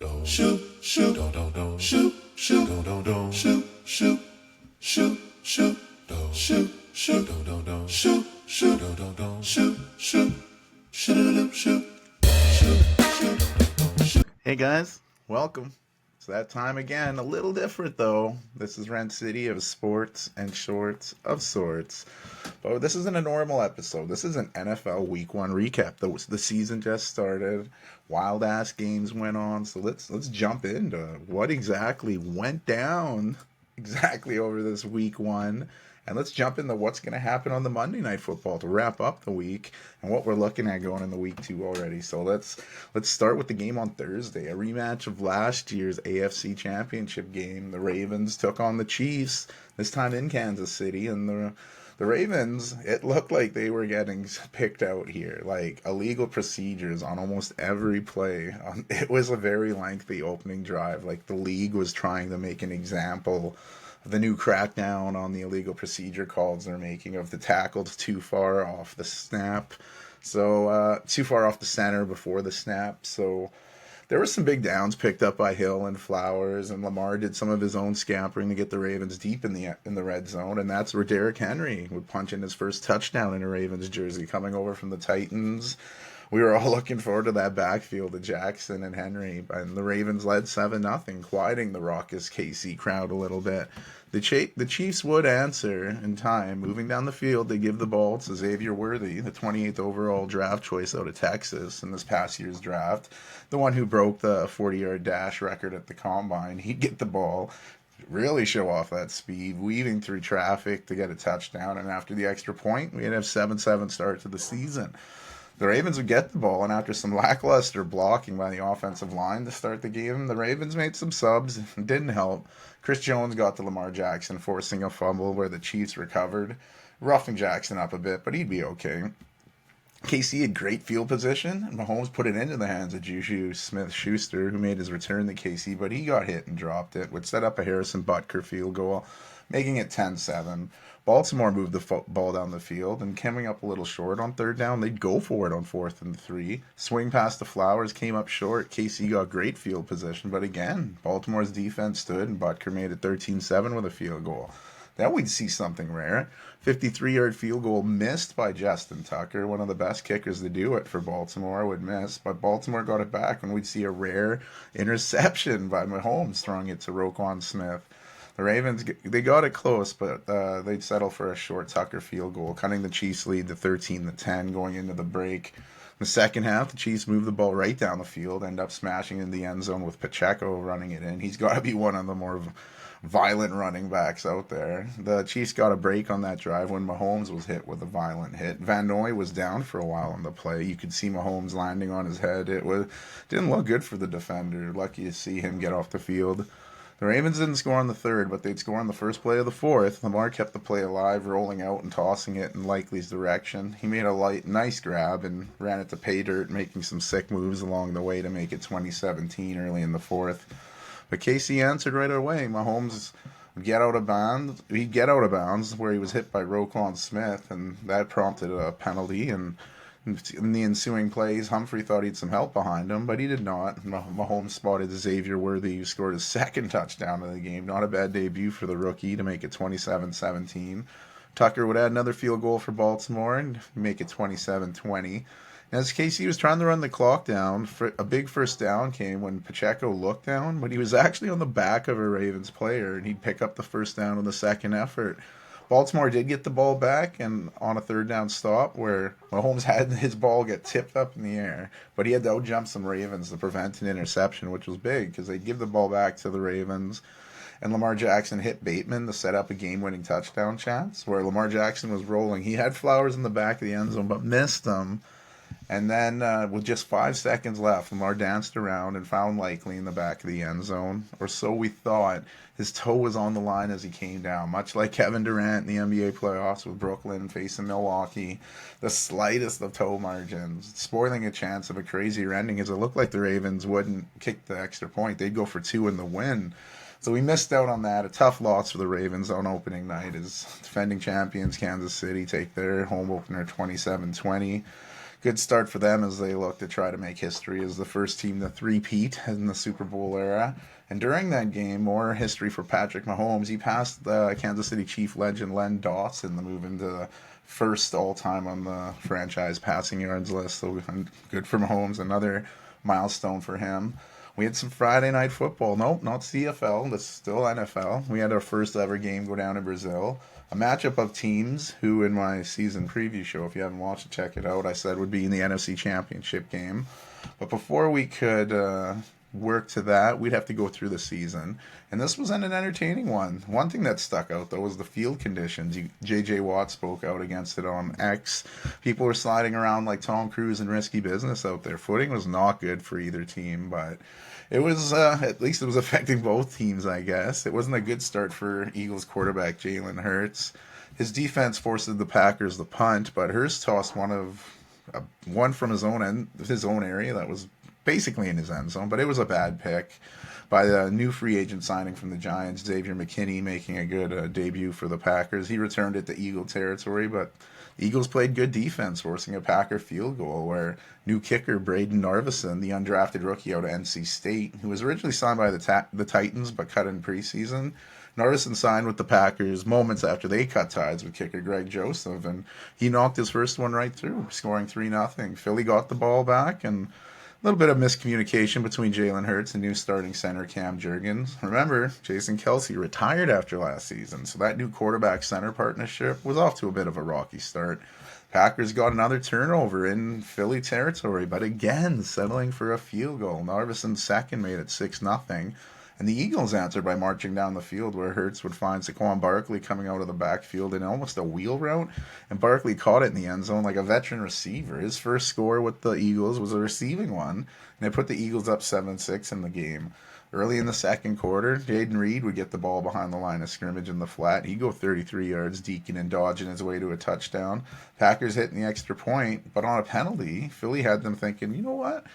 Shoot, shoot, shoot, shoot, shoot, shoot, shoot, shoot, shoot, shoot, shoot, shoot, shoot, shoot, shoot. Hey guys, welcome. It's that time again, a little different though. This is Rent City of sports and shorts of sorts. But this isn't a normal episode. This is an NFL Week 1 recap. The season just started. Wild ass games went on. So let's jump into what exactly went down exactly over this Week 1. And let's jump into what's going to happen on the Monday Night Football to wrap up the week and what we're looking at going in the week 2 already. So let's start with the game on Thursday, a rematch of last year's AFC Championship game. The Ravens took on the Chiefs, this time in Kansas City, and the Ravens, it looked like they were getting picked out here, like illegal procedures on almost every play. It was a very lengthy opening drive. Like the league was trying to make an example the new crackdown on the illegal procedure calls they're making of the tackles too far off the snap. So, too far off the center before the snap. So, there were some big downs picked up by Hill and Flowers, and Lamar did some of his own scampering to get the Ravens deep in the red zone, and that's where Derrick Henry would punch in his first touchdown in a Ravens jersey, coming over from the Titans. We were all looking forward to that backfield of Jackson and Henry, and the Ravens led 7-0, quieting the raucous KC crowd a little bit. The Chiefs would answer in time. Moving down the field, they give the ball to Xavier Worthy, the 28th overall draft choice out of Texas in this past year's draft, the one who broke the 40-yard dash record at the Combine. He'd get the ball, really show off that speed, weaving through traffic to get a touchdown, and after the extra point, we'd have 7-7 start to the season. The Ravens would get the ball, and after some lackluster blocking by the offensive line to start the game, the Ravens made some subs. It didn't help. Chris Jones got to Lamar Jackson, forcing a fumble where the Chiefs recovered, roughing Jackson up a bit, but he'd be okay. KC had great field position, and Mahomes put it into the hands of Juju Smith-Schuster, who made his return to KC, but he got hit and dropped it, which set up a Harrison Butker field goal, making it 10-7. Baltimore moved the ball down the field, and coming up a little short on third down, they'd go for it on 4th and 3. Swing past the Flowers, came up short. KC got great field position, but again, Baltimore's defense stood, and Butker made it 13-7 with a field goal. Then we'd see something rare. 53-yard field goal missed by Justin Tucker, one of the best kickers to do it for Baltimore, would miss, but Baltimore got it back, and we'd see a rare interception by Mahomes throwing it to Roquan Smith. The Ravens, they got it close, but they'd settle for a short Tucker field goal, cutting the Chiefs' lead to 13-10 going into the break. In the second half, the Chiefs moved the ball right down the field, end up smashing in the end zone with Pacheco running it in. He's got to be one of the more violent running backs out there. The Chiefs got a break on that drive when Mahomes was hit with a violent hit. Van Noy was down for a while on the play. You could see Mahomes landing on his head. Didn't look good for the defender. Lucky to see him get off the field. The Ravens didn't score on the third, but they'd score on the first play of the fourth. Lamar kept the play alive, rolling out and tossing it in Likely's direction. He made a nice grab and ran it to pay dirt, making some sick moves along the way to make it 2017 early in the fourth. But KC answered right away. Mahomes would get out of bounds. He'd get out of bounds where he was hit by Roquan Smith, and that prompted a penalty. And in the ensuing plays, Humphrey thought he had some help behind him, but he did not. Mahomes spotted Xavier Worthy, who scored his second touchdown of the game. Not a bad debut for the rookie to make it 27-17. Tucker would add another field goal for Baltimore and make it 27-20. As KC was trying to run the clock down, a big first down came when Pacheco looked down, but he was actually on the back of a Ravens player, and he'd pick up the first down on the second effort. Baltimore did get the ball back and on a third down stop where Mahomes had his ball get tipped up in the air, but he had to out-jump some Ravens to prevent an interception, which was big because they give the ball back to the Ravens. And Lamar Jackson hit Bateman to set up a game-winning touchdown chance where Lamar Jackson was rolling. He had Flowers in the back of the end zone but missed them. And then with just 5 seconds left, Lamar danced around and found Likely in the back of the end zone, or so we thought. His toe was on the line as he came down, much like Kevin Durant in the NBA playoffs with Brooklyn facing Milwaukee. The slightest of toe margins, spoiling a chance of a crazier ending as it looked like the Ravens wouldn't kick the extra point. They'd go for 2 in the win. So we missed out on that. A tough loss for the Ravens on opening night as defending champions Kansas City take their home opener 27-20. good start for them as they look to try to make history as the first team to three-peat in the Super Bowl era. And during that game, more history for Patrick Mahomes. He passed the Kansas City Chief legend Len Dawson to move into first all-time on the franchise passing yards list. So good for Mahomes, another milestone for him. We had some Friday night football. Nope, not CFL. This is still NFL. We had our first ever game go down in Brazil. A matchup of teams who, in my season preview show, if you haven't watched it, check it out, I said would be in the NFC Championship game. But before we could work to that, we'd have to go through the season. And this was an entertaining one. One thing that stuck out, though, was the field conditions. J.J. Watt spoke out against it on X. People were sliding around like Tom Cruise in Risky Business out there. Footing was not good for either team, but it was, at least it was affecting both teams, I guess. It wasn't a good start for Eagles quarterback Jalen Hurts. His defense forced the Packers to punt, but Hurts tossed one from his own area that was basically in his end zone, but it was a bad pick by the new free agent signing from the Giants, Xavier McKinney, making a good debut for the Packers. He returned it to Eagle territory, but the Eagles played good defense, forcing a Packer field goal where new kicker Braden Narvison, the undrafted rookie out of NC State, who was originally signed by the Titans but cut in preseason, Narvison signed with the Packers moments after they cut ties with kicker Greg Joseph, and he knocked his first one right through, scoring 3-0. Philly got the ball back, and a little bit of miscommunication between Jalen Hurts and new starting center Cam Jurgens. Remember, Jason Kelce retired after last season, so that new quarterback-center partnership was off to a bit of a rocky start. Packers got another turnover in Philly territory, but again, settling for a field goal. Narvison's second made it 6-0. And the Eagles answered by marching down the field where Hurts would find Saquon Barkley coming out of the backfield in almost a wheel route, and Barkley caught it in the end zone like a veteran receiver. His first score with the Eagles was a receiving one, and it put the Eagles up 7-6 in the game. Early in the second quarter, Jaden Reed would get the ball behind the line of scrimmage in the flat. He'd go 33 yards, deking and dodging his way to a touchdown. Packers hitting the extra point, but on a penalty, Philly had them thinking, you know what?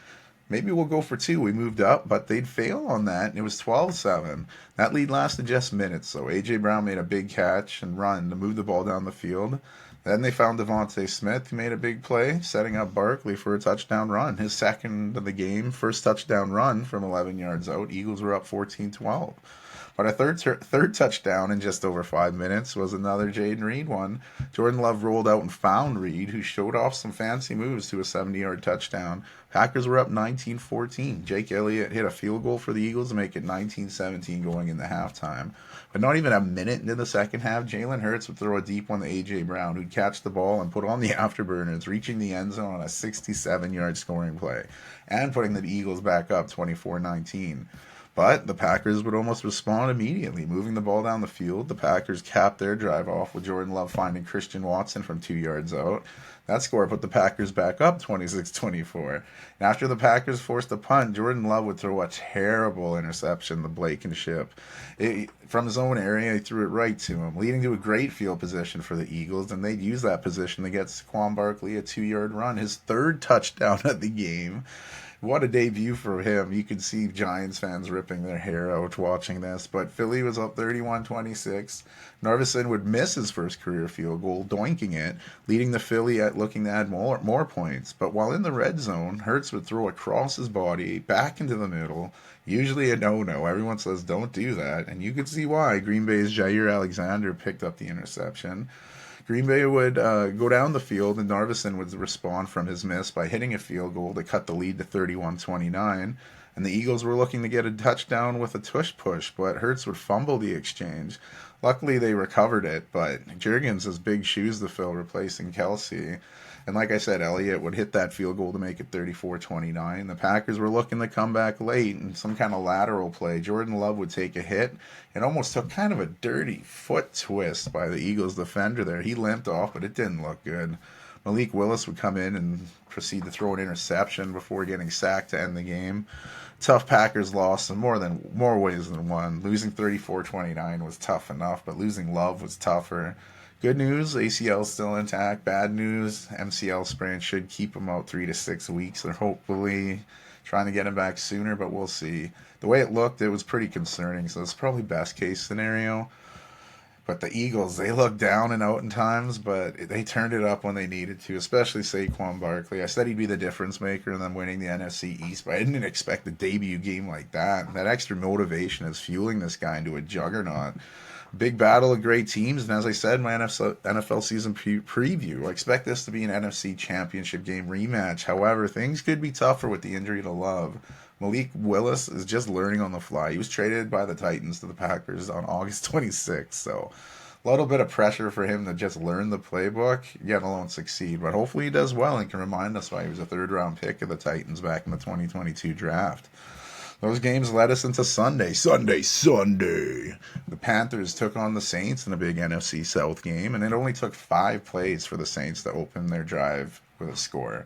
Maybe we'll go for two. We moved up, but they'd fail on that, and it was 12-7. That lead lasted just minutes, so A.J. Brown made a big catch and run to move the ball down the field. Then they found Devontae Smith, who made a big play, setting up Barkley for a touchdown run. His second of the game, first touchdown run from 11 yards out. Eagles were up 14-12. But a third touchdown in just over 5 minutes was another Jaden Reed one. Jordan Love rolled out and found Reed, who showed off some fancy moves to a 70-yard touchdown. Packers were up 19-14. Jake Elliott hit a field goal for the Eagles to make it 19-17 going into halftime. But not even a minute into the second half, Jalen Hurts would throw a deep one to A.J. Brown, who'd catch the ball and put on the afterburners, reaching the end zone on a 67-yard scoring play, and putting the Eagles back up 24-19. But the Packers would almost respond immediately, moving the ball down the field. The Packers capped their drive off with Jordan Love finding Christian Watson from 2 yards out. That score put the Packers back up 26-24. And after the Packers forced a punt, Jordan Love would throw a terrible interception to Blankenship. From his own area, he threw it right to him, leading to a great field position for the Eagles, and they'd use that position to get Saquon Barkley a 2-yard run, his third touchdown of the game. What a debut for him. You could see Giants fans ripping their hair out watching this. But Philly was up 31-26. Narvison would miss his first career field goal, doinking it, leading the Philly at looking to add more points. But while in the red zone, Hurts would throw across his body, back into the middle. Usually a no-no. Everyone says don't do that. And you could see why. Green Bay's Jair Alexander picked up the interception. Green Bay would go down the field, and Narvison would respond from his miss by hitting a field goal to cut the lead to 31-29. And the Eagles were looking to get a touchdown with a tush push, but Hurts would fumble the exchange. Luckily, they recovered it, but Jurgens has big shoes to fill replacing Kelce. And like I said, Elliott would hit that field goal to make it 34-29. The Packers were looking to come back late in some kind of lateral play. Jordan Love would take a hit and almost took kind of a dirty foot twist by the Eagles defender there. He limped off, but it didn't look good. Malik Willis would come in and proceed to throw an interception before getting sacked to end the game. Tough Packers loss in more ways than one. Losing 34-29 was tough enough, but losing Love was tougher. Good news, ACL is still intact. Bad news, MCL sprain should keep him out 3 to 6 weeks. They're hopefully trying to get him back sooner, but we'll see. The way it looked, it was pretty concerning, so it's probably best case scenario. But the Eagles, they looked down and out in times, but they turned it up when they needed to, especially Saquon Barkley. I said he'd be the difference maker in them winning the NFC East, but I didn't expect a debut game like that. That extra motivation is fueling this guy into a juggernaut. Big battle of great teams, and as I said in my NFL season preview, I expect this to be an NFC Championship game rematch. However, things could be tougher with the injury to Love. Malik Willis is just learning on the fly. He was traded by the Titans to the Packers on August 26th, so a little bit of pressure for him to just learn the playbook, yet alone succeed. But hopefully he does well and can remind us why he was a third-round pick of the Titans back in the 2022 draft. Those games led us into Sunday. The Panthers took on the Saints in a big NFC South game, and it only took 5 plays for the Saints to open their drive with a score.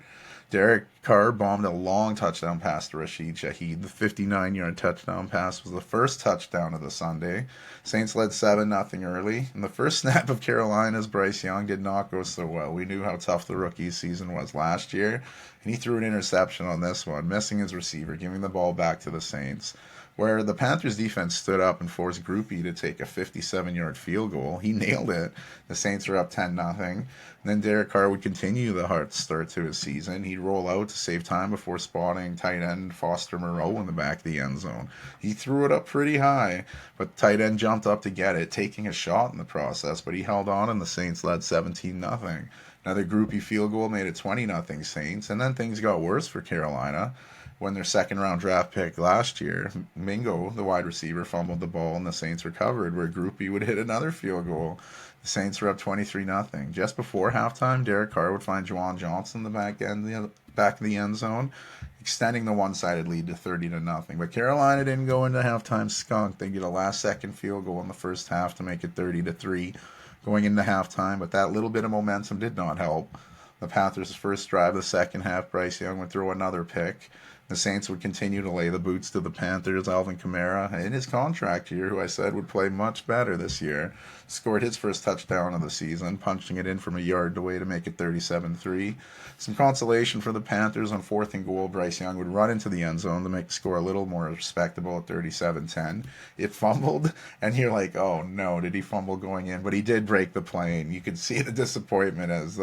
Derek Carr bombed a long touchdown pass to Rashid Shaheed. The 59-yard touchdown pass was the first touchdown of the Sunday. Saints led 7-0 early. And the first snap of Carolina's Bryce Young did not go so well. We knew how tough the rookie season was last year, and he threw an interception on this one, missing his receiver, giving the ball back to the Saints. Where the Panthers defense stood up and forced Groupie to take a 57-yard field goal. He nailed it. The Saints were up 10-0. Then Derek Carr would continue the hard start to his season. He'd roll out to save time before spotting tight end Foster Moreau in the back of the end zone. He threw it up pretty high, but tight end jumped up to get it, taking a shot in the process, but he held on and the Saints led 17-0. Another Groupie field goal made it 20-0 Saints, and then things got worse for Carolina. When their second-round draft pick last year, Mingo, the wide receiver, fumbled the ball and the Saints recovered, where Groupie would hit another field goal. The Saints were up 23-0. Just before halftime, Derek Carr would find Juwan Johnson in the back of the end zone, extending the one-sided lead to 30-0. But Carolina didn't go into halftime skunked. They get a last-second field goal in the first half to make it 30-3 going into halftime, but that little bit of momentum did not help. The Panthers' first drive of the second half, Bryce Young would throw another pick. The Saints would continue to lay the boots to the Panthers. Alvin Kamara, in his contract year, who I said would play much better this year, scored his first touchdown of the season, punching it in from a yard away to make it 37-3. Some consolation for the Panthers on 4th and goal. Bryce Young would run into the end zone to make the score a little more respectable at 37-10. It fumbled, and you're like, oh no, did he fumble going in? But he did break the play, and you could see the disappointment as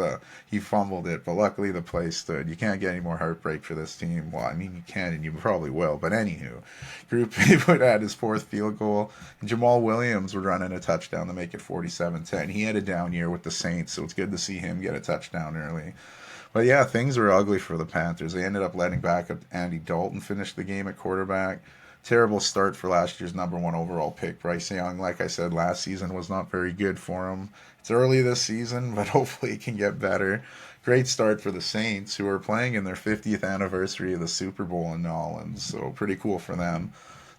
he fumbled it, but luckily the play stood. You can't get any more heartbreak for this team. Well, I mean, you can, and you probably will, but anywho, Group would add his 4th field goal, and Jamal Williams would run in a touchdown to make it 47-10. He had a down year with the Saints, so it's good to see him get a touchdown early. But yeah, things were ugly for the Panthers. They ended up letting back up Andy Dalton finish the game at quarterback. Terrible start for last year's number 1 overall pick, Bryce Young. Like I said, last season was not very good for him. It's early this season, but hopefully it can get better. Great start for the Saints, who are playing in their 50th anniversary of the Super Bowl in New Orleans, so pretty cool for them.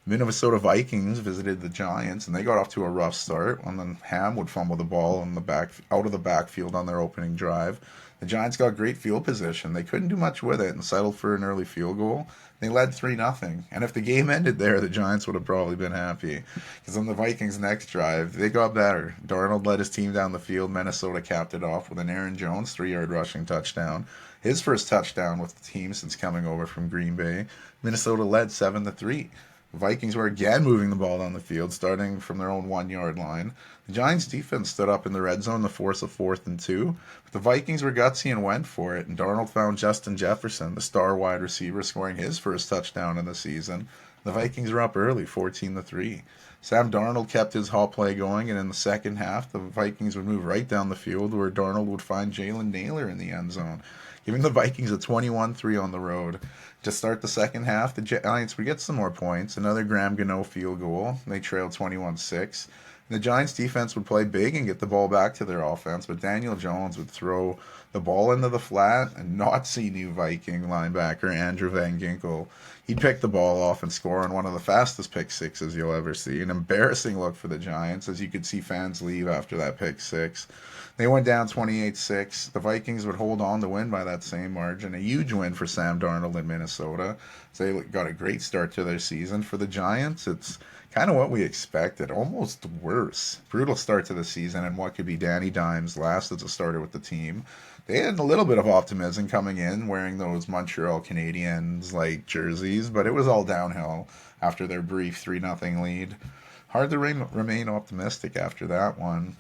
The Minnesota Vikings visited the Giants, and they got off to a rough start. And then Ham would fumble the ball out of the backfield on their opening drive. The Giants got great field position. They couldn't do much with it and settled for an early field goal. They led 3-0. And if the game ended there, the Giants would have probably been happy. Because on the Vikings' next drive, they got better. Darnold led his team down the field. Minnesota capped it off with an Aaron Jones 3-yard rushing touchdown. His first touchdown with the team since coming over from Green Bay. Minnesota led 7-3. The Vikings were again moving the ball down the field, starting from their own 1-yard line. The Giants' defense stood up in the red zone to force a 4th and 2, but the Vikings were gutsy and went for it, and Darnold found Justin Jefferson, the star wide receiver, scoring his first touchdown of the season. The Vikings were up early, 14-3. Sam Darnold kept his hot play going, and in the second half, the Vikings would move right down the field, where Darnold would find Jalen Naylor in the end zone, giving the Vikings a 21-3 on the road. To start the second half, the Giants would get some more points. Another Graham Gano field goal. They trailed 21-6. The Giants' defense would play big and get the ball back to their offense, but Daniel Jones would throw the ball into the flat and not see new Viking linebacker Andrew Van Ginkel. He'd pick the ball off and score on one of the fastest pick sixes you'll ever see. An embarrassing look for the Giants, as you could see fans leave after that pick six. They went down 28-6. The Vikings would hold on to win by that same margin. A huge win for Sam Darnold in Minnesota. So they got a great start to their season. For the Giants, it's kind of what we expected, almost worse. Brutal start to the season, and what could be Danny Dimes' last as a starter with the team. They had a little bit of optimism coming in, wearing those Montreal Canadiens like jerseys, but it was all downhill after their brief 3-0 lead. hard to remain optimistic after that one.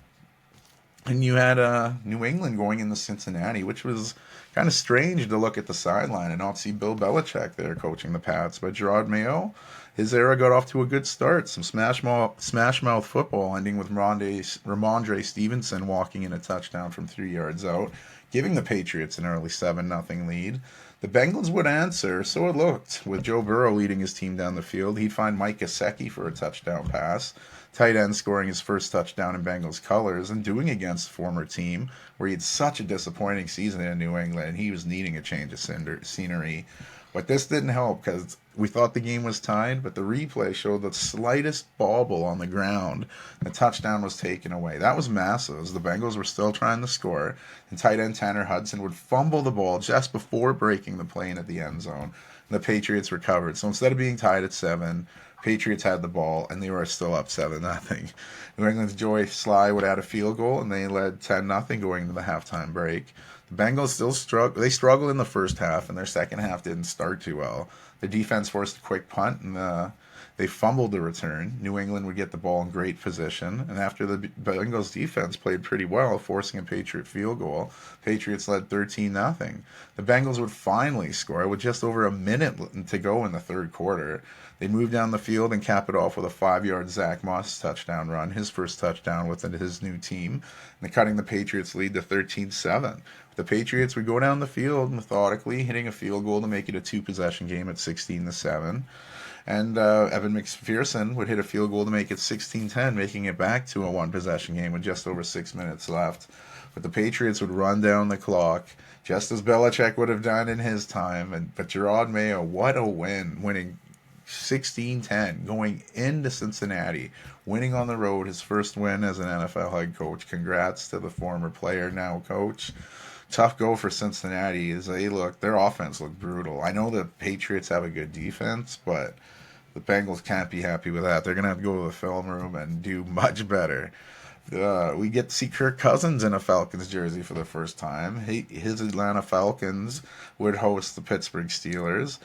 And you had New England going into Cincinnati, which was kind of strange to look at the sideline and not see Bill Belichick there coaching the Pats. But Gerard Mayo, his era got off to a good start. Some smash mouth football, ending with Ramondre Stevenson walking in a touchdown from 3 yards out, giving the Patriots an early 7-0 lead. The Bengals would answer, so it looked, with Joe Burrow leading his team down the field. He'd find Mike Gesicki for a touchdown pass. Tight end scoring his first touchdown in Bengals colors and doing against a former team where he had such a disappointing season in New England. He was needing a change of scenery. But this didn't help because we thought the game was tied, but the replay showed the slightest bobble on the ground. The touchdown was taken away. That was massive as the Bengals were still trying to score, and tight end Tanner Hudson would fumble the ball just before breaking the plane at the end zone. And the Patriots recovered. So instead of being tied at 7, Patriots had the ball, and they were still up 7-0. New England's Joey Sly would add a field goal, and they led 10-0 going into the halftime break. The Bengals still struggled. They struggled in the first half, and their second half didn't start too well. The defense forced a quick punt, and they fumbled the return. New England would get the ball in great position, and after the Bengals defense played pretty well, forcing a Patriot field goal, Patriots led 13-0. The Bengals would finally score with just over a minute to go in the third quarter. They moved down the field and cap it off with a 5-yard Zach Moss touchdown run, his first touchdown with his new team, and cutting the Patriots' lead to 13-7. The Patriots would go down the field methodically, hitting a field goal to make it a 2-possession game at 16-7. And Evan McPherson would hit a field goal to make it 16-10, making it back to a 1-possession game with just over 6 minutes left. But the Patriots would run down the clock, just as Belichick would have done in his time. But Gerard Mayo, what a win, winning 16-10, going into Cincinnati, winning on the road, his first win as an NFL head coach. Congrats to the former player, now coach. Tough go for Cincinnati as their offense looked brutal. I know the Patriots have a good defense, but the Bengals can't be happy with that. They're going to have to go to the film room and do much better. We get to see Kirk Cousins in a Falcons jersey for the first time. His Atlanta Falcons would host the Pittsburgh Steelers.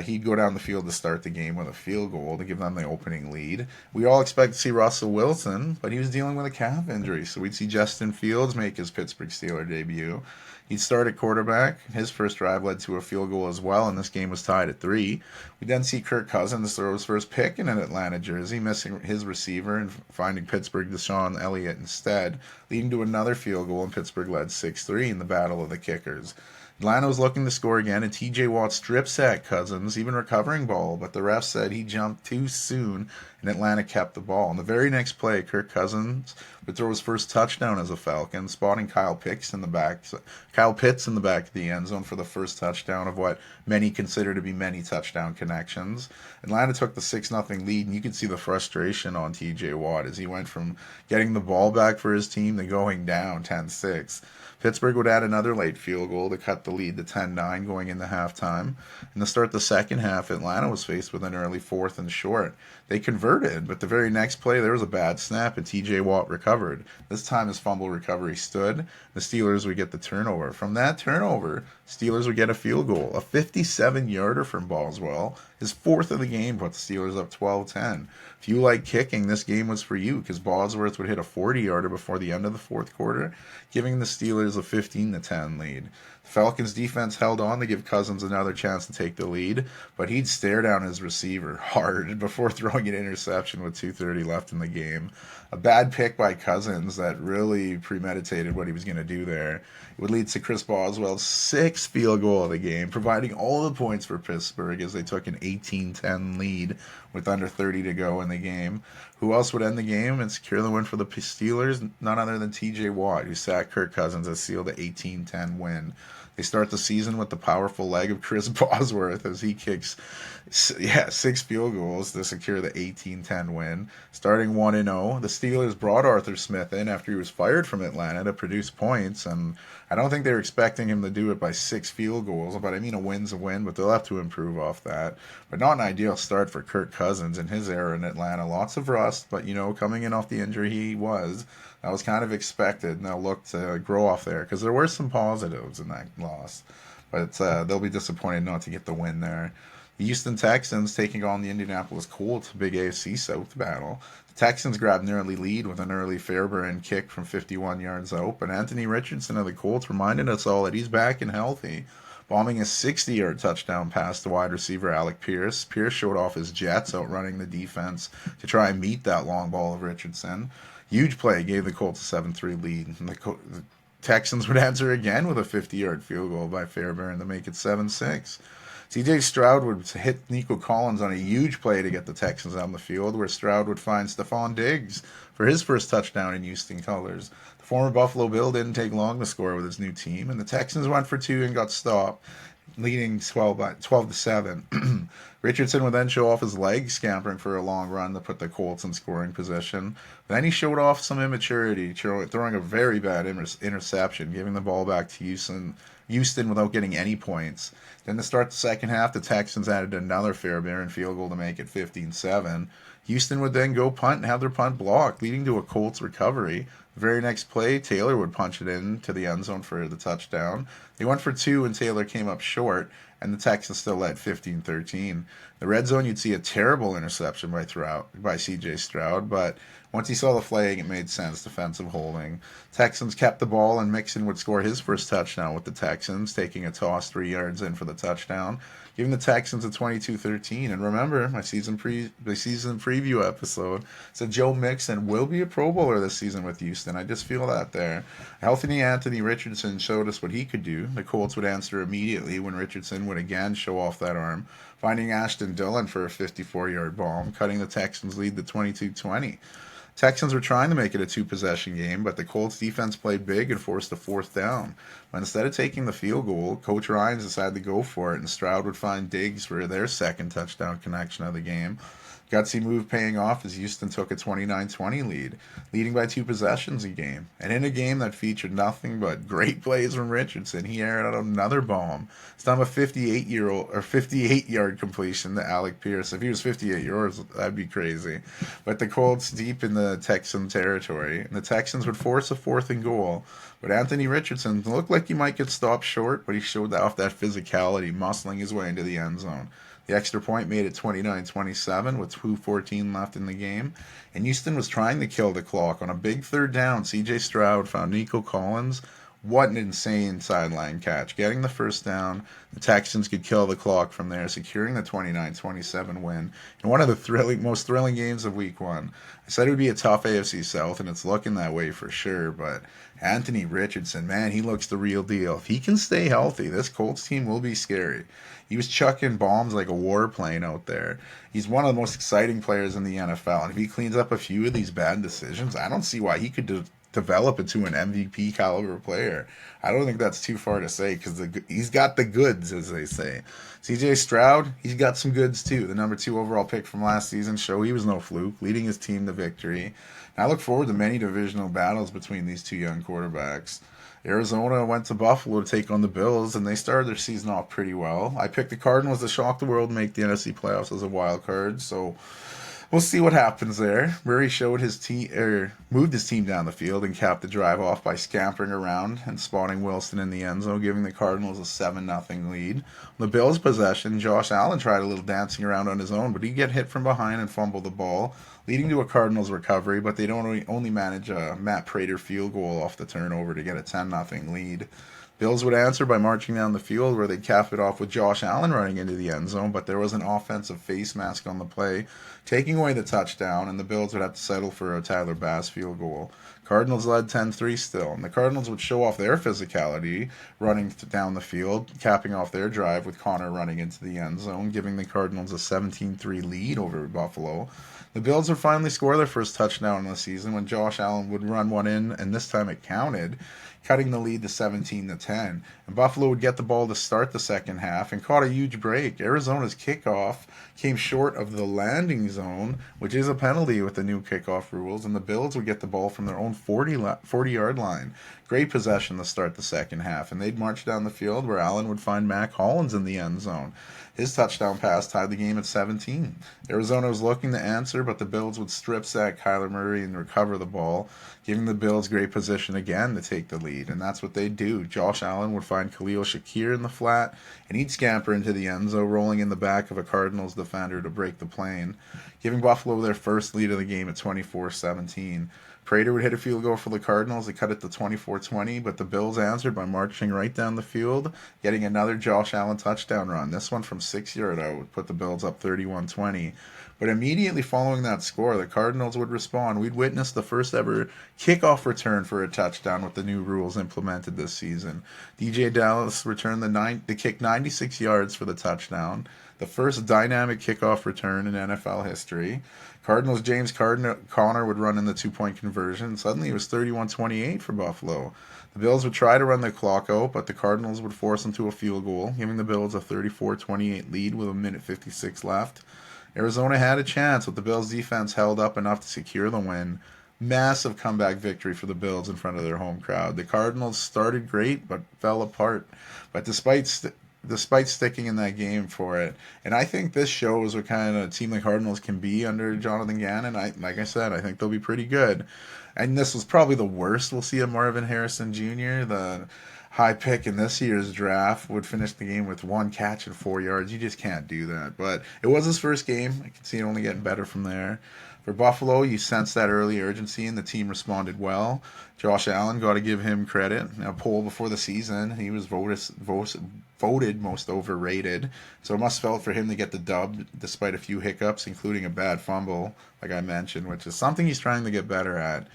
He'd go down the field to start the game with a field goal to give them the opening lead. We all expect to see Russell Wilson, but he was dealing with a calf injury, so we'd see Justin Fields make his Pittsburgh Steelers debut. He'd start at quarterback. His first drive led to a field goal as well, and this game was tied at 3. We then see Kirk Cousins throw his first pick in an Atlanta jersey, missing his receiver and finding Pittsburgh Deshaun Elliott instead, leading to another field goal, and Pittsburgh led 6-3 in the battle of the kickers. Atlanta was looking to score again, and T.J. Watt strip sacked Cousins, even recovering ball, but the ref said he jumped too soon, and Atlanta kept the ball. In the very next play, Kirk Cousins would throw his first touchdown as a Falcon, spotting Kyle Pitts in the back of the end zone for the first touchdown of what many consider to be many touchdown connections. Atlanta took the 6-0 lead, and you could see the frustration on T.J. Watt as he went from getting the ball back for his team to going down 10-6. Pittsburgh would add another late field goal to cut the lead to 10-9 going into halftime. And to start the second half, Atlanta was faced with an early 4th and short. They converted, but the very next play, there was a bad snap, and T.J. Watt recovered. This time his fumble recovery stood. The Steelers would get the turnover. From that turnover, Steelers would get a field goal, a 57-yarder from Boswell. His 4th of the game put the Steelers up 12-10. If you like kicking, this game was for you because Bosworth would hit a 40-yarder before the end of the fourth quarter, giving the Steelers a 15-10 lead. The Falcons' defense held on to give Cousins another chance to take the lead, but he'd stare down his receiver hard before throwing an interception with 2:30 left in the game. A bad pick by Cousins that really premeditated what he was going to do there. It would lead to Chris Boswell's 6th field goal of the game, providing all the points for Pittsburgh as they took an 18-10 lead with under 30 to go in the game. Who else would end the game and secure the win for the Steelers? None other than T.J. Watt, who sacked Kirk Cousins and sealed the 18-10 win. They start the season with the powerful leg of Chris Bosworth as he kicks 6 field goals to secure the 18-10 win. Starting 1-0, the Steelers brought Arthur Smith in after he was fired from Atlanta to produce points, and I don't think they were expecting him to do it by 6 field goals, but I mean a win's a win, but they'll have to improve off that. But not an ideal start for Kirk Cousins in his era in Atlanta. Lots of rust, but coming in off the injury that was kind of expected, and they'll look to grow off there because there were some positives in that loss. But they'll be disappointed not to get the win there. The Houston Texans taking on the Indianapolis Colts, big AFC South battle. The Texans grabbed an early lead with an early Fairbairn kick from 51 yards out, but Anthony Richardson of the Colts reminded us all that he's back and healthy, bombing a 60-yard touchdown pass to wide receiver Alec Pierce. Pierce showed off his jets, outrunning the defense to try and meet that long ball of Richardson. Huge play gave the Colts a 7-3 lead. And the Texans would answer again with a 50-yard field goal by Fairbairn to make it 7-6. C.J. Stroud would hit Nico Collins on a huge play to get the Texans on the field, where Stroud would find Stephon Diggs for his first touchdown in Houston colors. The former Buffalo Bill didn't take long to score with his new team, and the Texans went for two and got stopped, leading 12-7. Richardson would then show off his legs, scampering for a long run to put the Colts in scoring position. Then he showed off some immaturity, throwing a very bad interception, giving the ball back to Houston without getting any points. Then to start the second half, the Texans added another Fairbairn field goal to make it 15-7. Houston would then go punt and have their punt blocked, leading to a Colts recovery. The very next play, Taylor would punch it in to the end zone for the touchdown. They went for two and Taylor came up short, and the Texans still led 15-13. The red zone, you'd see a terrible interception by C.J. Stroud, but once he saw the flag, it made sense, defensive holding. Texans kept the ball, and Mixon would score his first touchdown with the Texans, taking a toss 3 yards in for the touchdown, giving the Texans a 22-13. And remember, my season preview episode said Joe Mixon will be a Pro Bowler this season with Houston. I just feel that there. Healthy Anthony Richardson showed us what he could do. The Colts would answer immediately when Richardson would again show off that arm, finding Ashton Dillon for a 54-yard bomb, cutting the Texans' lead to 22-20. Texans were trying to make it a two-possession game, but the Colts defense played big and forced a fourth down. But instead of taking the field goal, Coach Ryans decided to go for it, and Stroud would find Diggs for their second touchdown connection of the game. Gutsy move paying off as Houston took a 29-20 lead, leading by two possessions a game. And in a game that featured nothing but great plays from Richardson, he aired out another bomb. It's time a 58-yard completion to Alec Pierce. If he was 58 yards, that'd be crazy. But the Colts deep in the Texan territory, and the Texans would force a fourth and goal. But Anthony Richardson looked like he might get stopped short, but he showed off that physicality, muscling his way into the end zone. The extra point made it 29-27 with 2:14 left in the game. And Houston was trying to kill the clock. On a big third down, C.J. Stroud found Nico Collins. What an insane sideline catch. Getting the first down, the Texans could kill the clock from there, securing the 29-27 win in one of the most thrilling games of Week 1. I said it would be a tough AFC South, and it's looking that way for sure, but Anthony Richardson, man, he looks the real deal. If he can stay healthy, this Colts team will be scary. He was chucking bombs like a warplane out there. He's one of the most exciting players in the NFL, and if he cleans up a few of these bad decisions, I don't see why he could develop into an MVP caliber player. I don't think that's too far to say because he's got the goods, as they say. C.J. Stroud, he's got some goods too. The number 2 overall pick from last season showed he was no fluke, leading his team to victory. And I look forward to many divisional battles between these two young quarterbacks. Arizona went to Buffalo to take on the Bills, and they started their season off pretty well. I picked the Cardinals to shock the world and make the NFC playoffs as a wild card, so we'll see what happens there. Murray moved his team down the field and capped the drive off by scampering around and spotting Wilson in the end zone, giving the Cardinals a 7-0 lead. On the Bills' possession, Josh Allen tried a little dancing around on his own, but he'd get hit from behind and fumble the ball, leading to a Cardinals recovery, but they'd only manage a Matt Prater field goal off the turnover to get a 10-0 lead. Bills would answer by marching down the field where they'd cap it off with Josh Allen running into the end zone, but there was an offensive face mask on the play, taking away the touchdown, and the Bills would have to settle for a Tyler Bass field goal. Cardinals led 10-3 still, and the Cardinals would show off their physicality running down the field, capping off their drive with Connor running into the end zone, giving the Cardinals a 17-3 lead over Buffalo. The Bills would finally score their first touchdown of the season when Josh Allen would run one in, and this time it counted, cutting the lead to 17-10. And Buffalo would get the ball to start the second half and caught a huge break. Arizona's kickoff came short of the landing zone, which is a penalty with the new kickoff rules, and the Bills would get the ball from their own 40-yard line. Great possession to start the second half, and they'd march down the field where Allen would find Mac Hollins in the end zone. His touchdown pass tied the game at 17. Arizona was looking to answer, but the Bills would strip sack Kyler Murray and recover the ball, giving the Bills great position again to take the lead. And that's what they do. Josh Allen would find Khalil Shakir in the flat, and he'd scamper into the end zone, rolling in the back of a Cardinals defender to break the plane, giving Buffalo their first lead of the game at 24-17. Prater would hit a field goal for the Cardinals to cut it to 24-20, but the Bills answered by marching right down the field, getting another Josh Allen touchdown run. This one from 6 yards out would put the Bills up 31-20. But immediately following that score, the Cardinals would respond. We'd witness the first ever kickoff return for a touchdown with the new rules implemented this season. DJ Dallas returned the kick 96 yards for the touchdown, the first dynamic kickoff return in NFL history. Cardinals' James Conner would run in the 2-point conversion. Suddenly it was 31-28 for Buffalo. The Bills would try to run the clock out, but the Cardinals would force them to a field goal, giving the Bills a 34-28 lead with 1:56 left. Arizona had a chance, but the Bills' defense held up enough to secure the win. Massive comeback victory for the Bills in front of their home crowd. The Cardinals started great, but fell apart. But despite sticking in that game for it, and I think this shows what kind of team the Cardinals can be under Jonathan Gannon. Like I said, I think they'll be pretty good. And this was probably the worst we'll see of Marvin Harrison Jr., the high pick in this year's draft, would finish the game with 1 catch and 4 yards. You just can't do that. But it was his first game. I can see it only getting better from there. For Buffalo, you sense that early urgency, and the team responded well. Josh Allen, got to give him credit. A poll before the season, he was voted most overrated. So it must have felt for him to get the dub, despite a few hiccups, including a bad fumble, like I mentioned, which is something he's trying to get better at.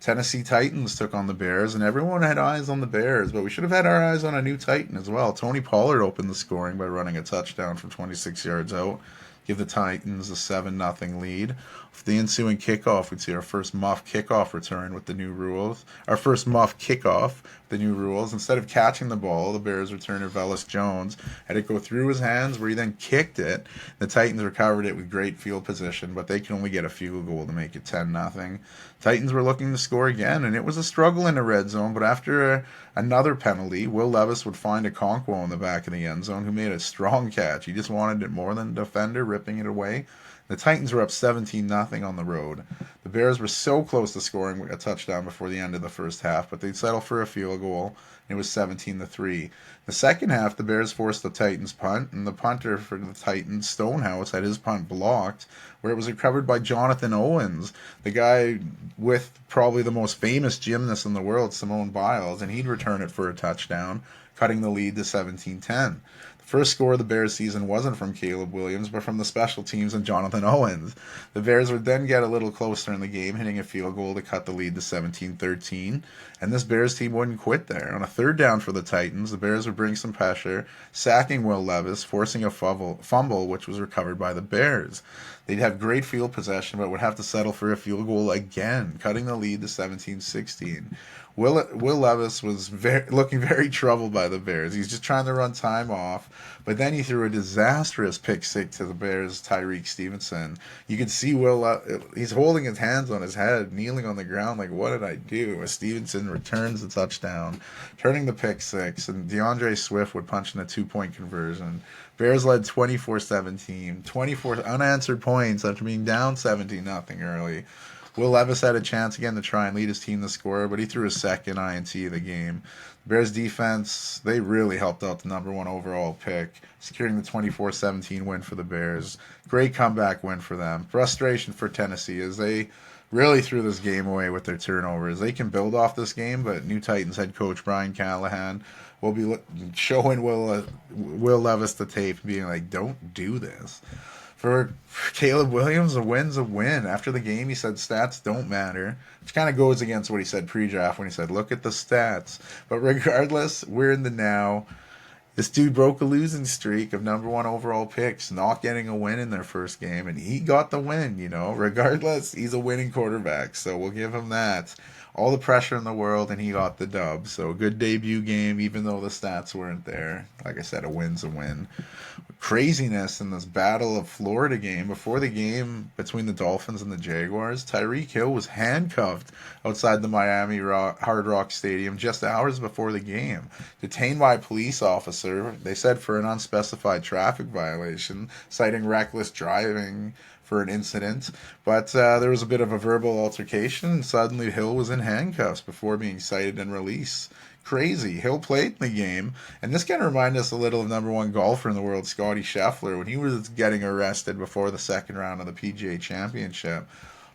Tennessee Titans took on the Bears, and everyone had eyes on the Bears, but we should have had our eyes on a new Titan as well. Tony Pollard opened the scoring by running a touchdown from 26 yards out, give the Titans a 7-0 lead. For the ensuing kickoff, we'd see our first muff kickoff return with the new rules. Our first muff kickoff, the new rules. Instead of catching the ball, the Bears returner Velus Jones had it go through his hands, where he then kicked it. The Titans recovered it with great field position, but they can only get a field goal to make it 10-0. Titans were looking to score again, and it was a struggle in the red zone, but after another penalty, Will Levis would find a Okonkwo in the back of the end zone, who made a strong catch. He just wanted it more than a defender, ripping it away. The Titans were up 17-0 on the road. The Bears were so close to scoring a touchdown before the end of the first half, but they'd settle for a field goal, and it was 17-3. The second half, the Bears forced the Titans punt, and the punter for the Titans, Stonehouse, had his punt blocked, where it was recovered by Jonathan Owens, the guy with probably the most famous gymnast in the world, Simone Biles, and he'd return it for a touchdown, cutting the lead to 17-10. First score of the Bears season wasn't from Caleb Williams, but from the special teams and Jonathan Owens. The Bears would then get a little closer in the game, hitting a field goal to cut the lead to 17-13, and this Bears team wouldn't quit there. On a third down for the Titans, the Bears would bring some pressure, sacking Will Levis, forcing a fumble, which was recovered by the Bears. They'd have great field possession, but would have to settle for a field goal again, cutting the lead to 17-16. Will Levis was looking very troubled by the Bears. He's just trying to run time off, but then he threw a disastrous pick six to the Bears' Tyreek Stevenson. You could see he's holding his hands on his head, kneeling on the ground like, what did I do? As Stevenson returns the touchdown, turning the pick six, and DeAndre Swift would punch in a 2-point conversion. Bears led 24-17, 24 unanswered points after being down 17-0 early. Will Levis had a chance again to try and lead his team to score, but he threw his second INT of the game. The Bears defense, they really helped out the number 1 overall pick, securing the 24-17 win for the Bears. Great comeback win for them. Frustration for Tennessee as they really threw this game away with their turnovers. They can build off this game, but new Titans head coach Brian Callahan will be showing Will Levis the tape, being like, don't do this. For Caleb Williams, a win's a win. After the game, he said stats don't matter, which kind of goes against what he said pre-draft when he said, look at the stats. But regardless, we're in the now. This dude broke a losing streak of number 1 overall picks, not getting a win in their first game, and he got the win, Regardless, he's a winning quarterback, so we'll give him that. All the pressure in the world, and he got the dub. So a good debut game, even though the stats weren't there. Like I said, a win's a win. craziness in this Battle of Florida game. Before the game between the Dolphins and the Jaguars, Tyreek Hill was handcuffed outside the Hard Rock Stadium just hours before the game, detained by a police officer, they said, for an unspecified traffic violation, citing reckless driving for an incident. But there was a bit of a verbal altercation, and suddenly Hill was in handcuffs before being cited and released. Crazy. Hill played in the game, and this kind of reminded us a little of number one golfer in the world, Scotty Scheffler, when he was getting arrested before the second round of the PGA Championship.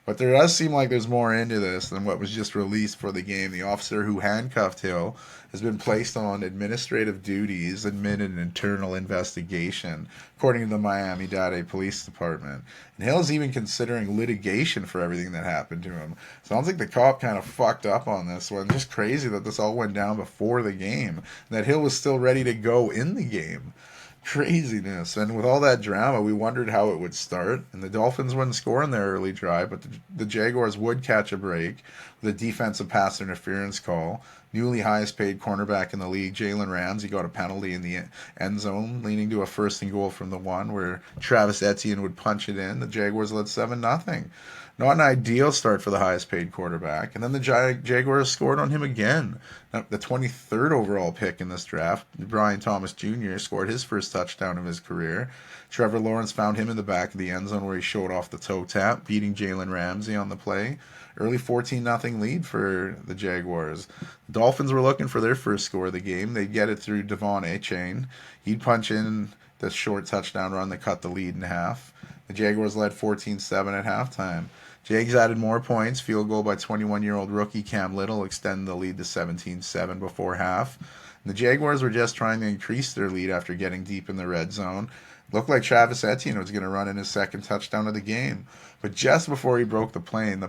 But there does seem like there's more into this than what was just released for the game. The officer who handcuffed Hill has been placed on administrative duties amid an internal investigation, according to the Miami-Dade Police Department. And Hill's even considering litigation for everything that happened to him. Sounds like the cop kind of fucked up on this one. Just crazy that this all went down before the game, and that Hill was still ready to go in the game. Craziness. And with all that drama, we wondered how it would start. And the Dolphins wouldn't score in their early drive, but the Jaguars would catch a break with a defensive pass interference call. Newly highest paid cornerback in the league, Jalen Ramsey, got a penalty in the end zone, leading to a first and goal from the one where Travis Etienne would punch it in. The Jaguars led 7-0. Not an ideal start for the highest paid quarterback. And then the Jaguars scored on him again. The 23rd overall pick in this draft, Brian Thomas Jr., scored his first touchdown of his career. Trevor Lawrence found him in the back of the end zone where he showed off the toe tap, beating Jalen Ramsey on the play. Early 14-0 lead for the Jaguars. The Dolphins were looking for their first score of the game. They'd get it through Devon Achane. He'd punch in the short touchdown run that cut the lead in half. The Jaguars led 14-7 at halftime. Jags added more points. Field goal by 21-year-old rookie Cam Little extended the lead to 17-7 before half. And the Jaguars were just trying to increase their lead after getting deep in the red zone. Looked like Travis Etienne was going to run in his second touchdown of the game. But just before he broke the plane, the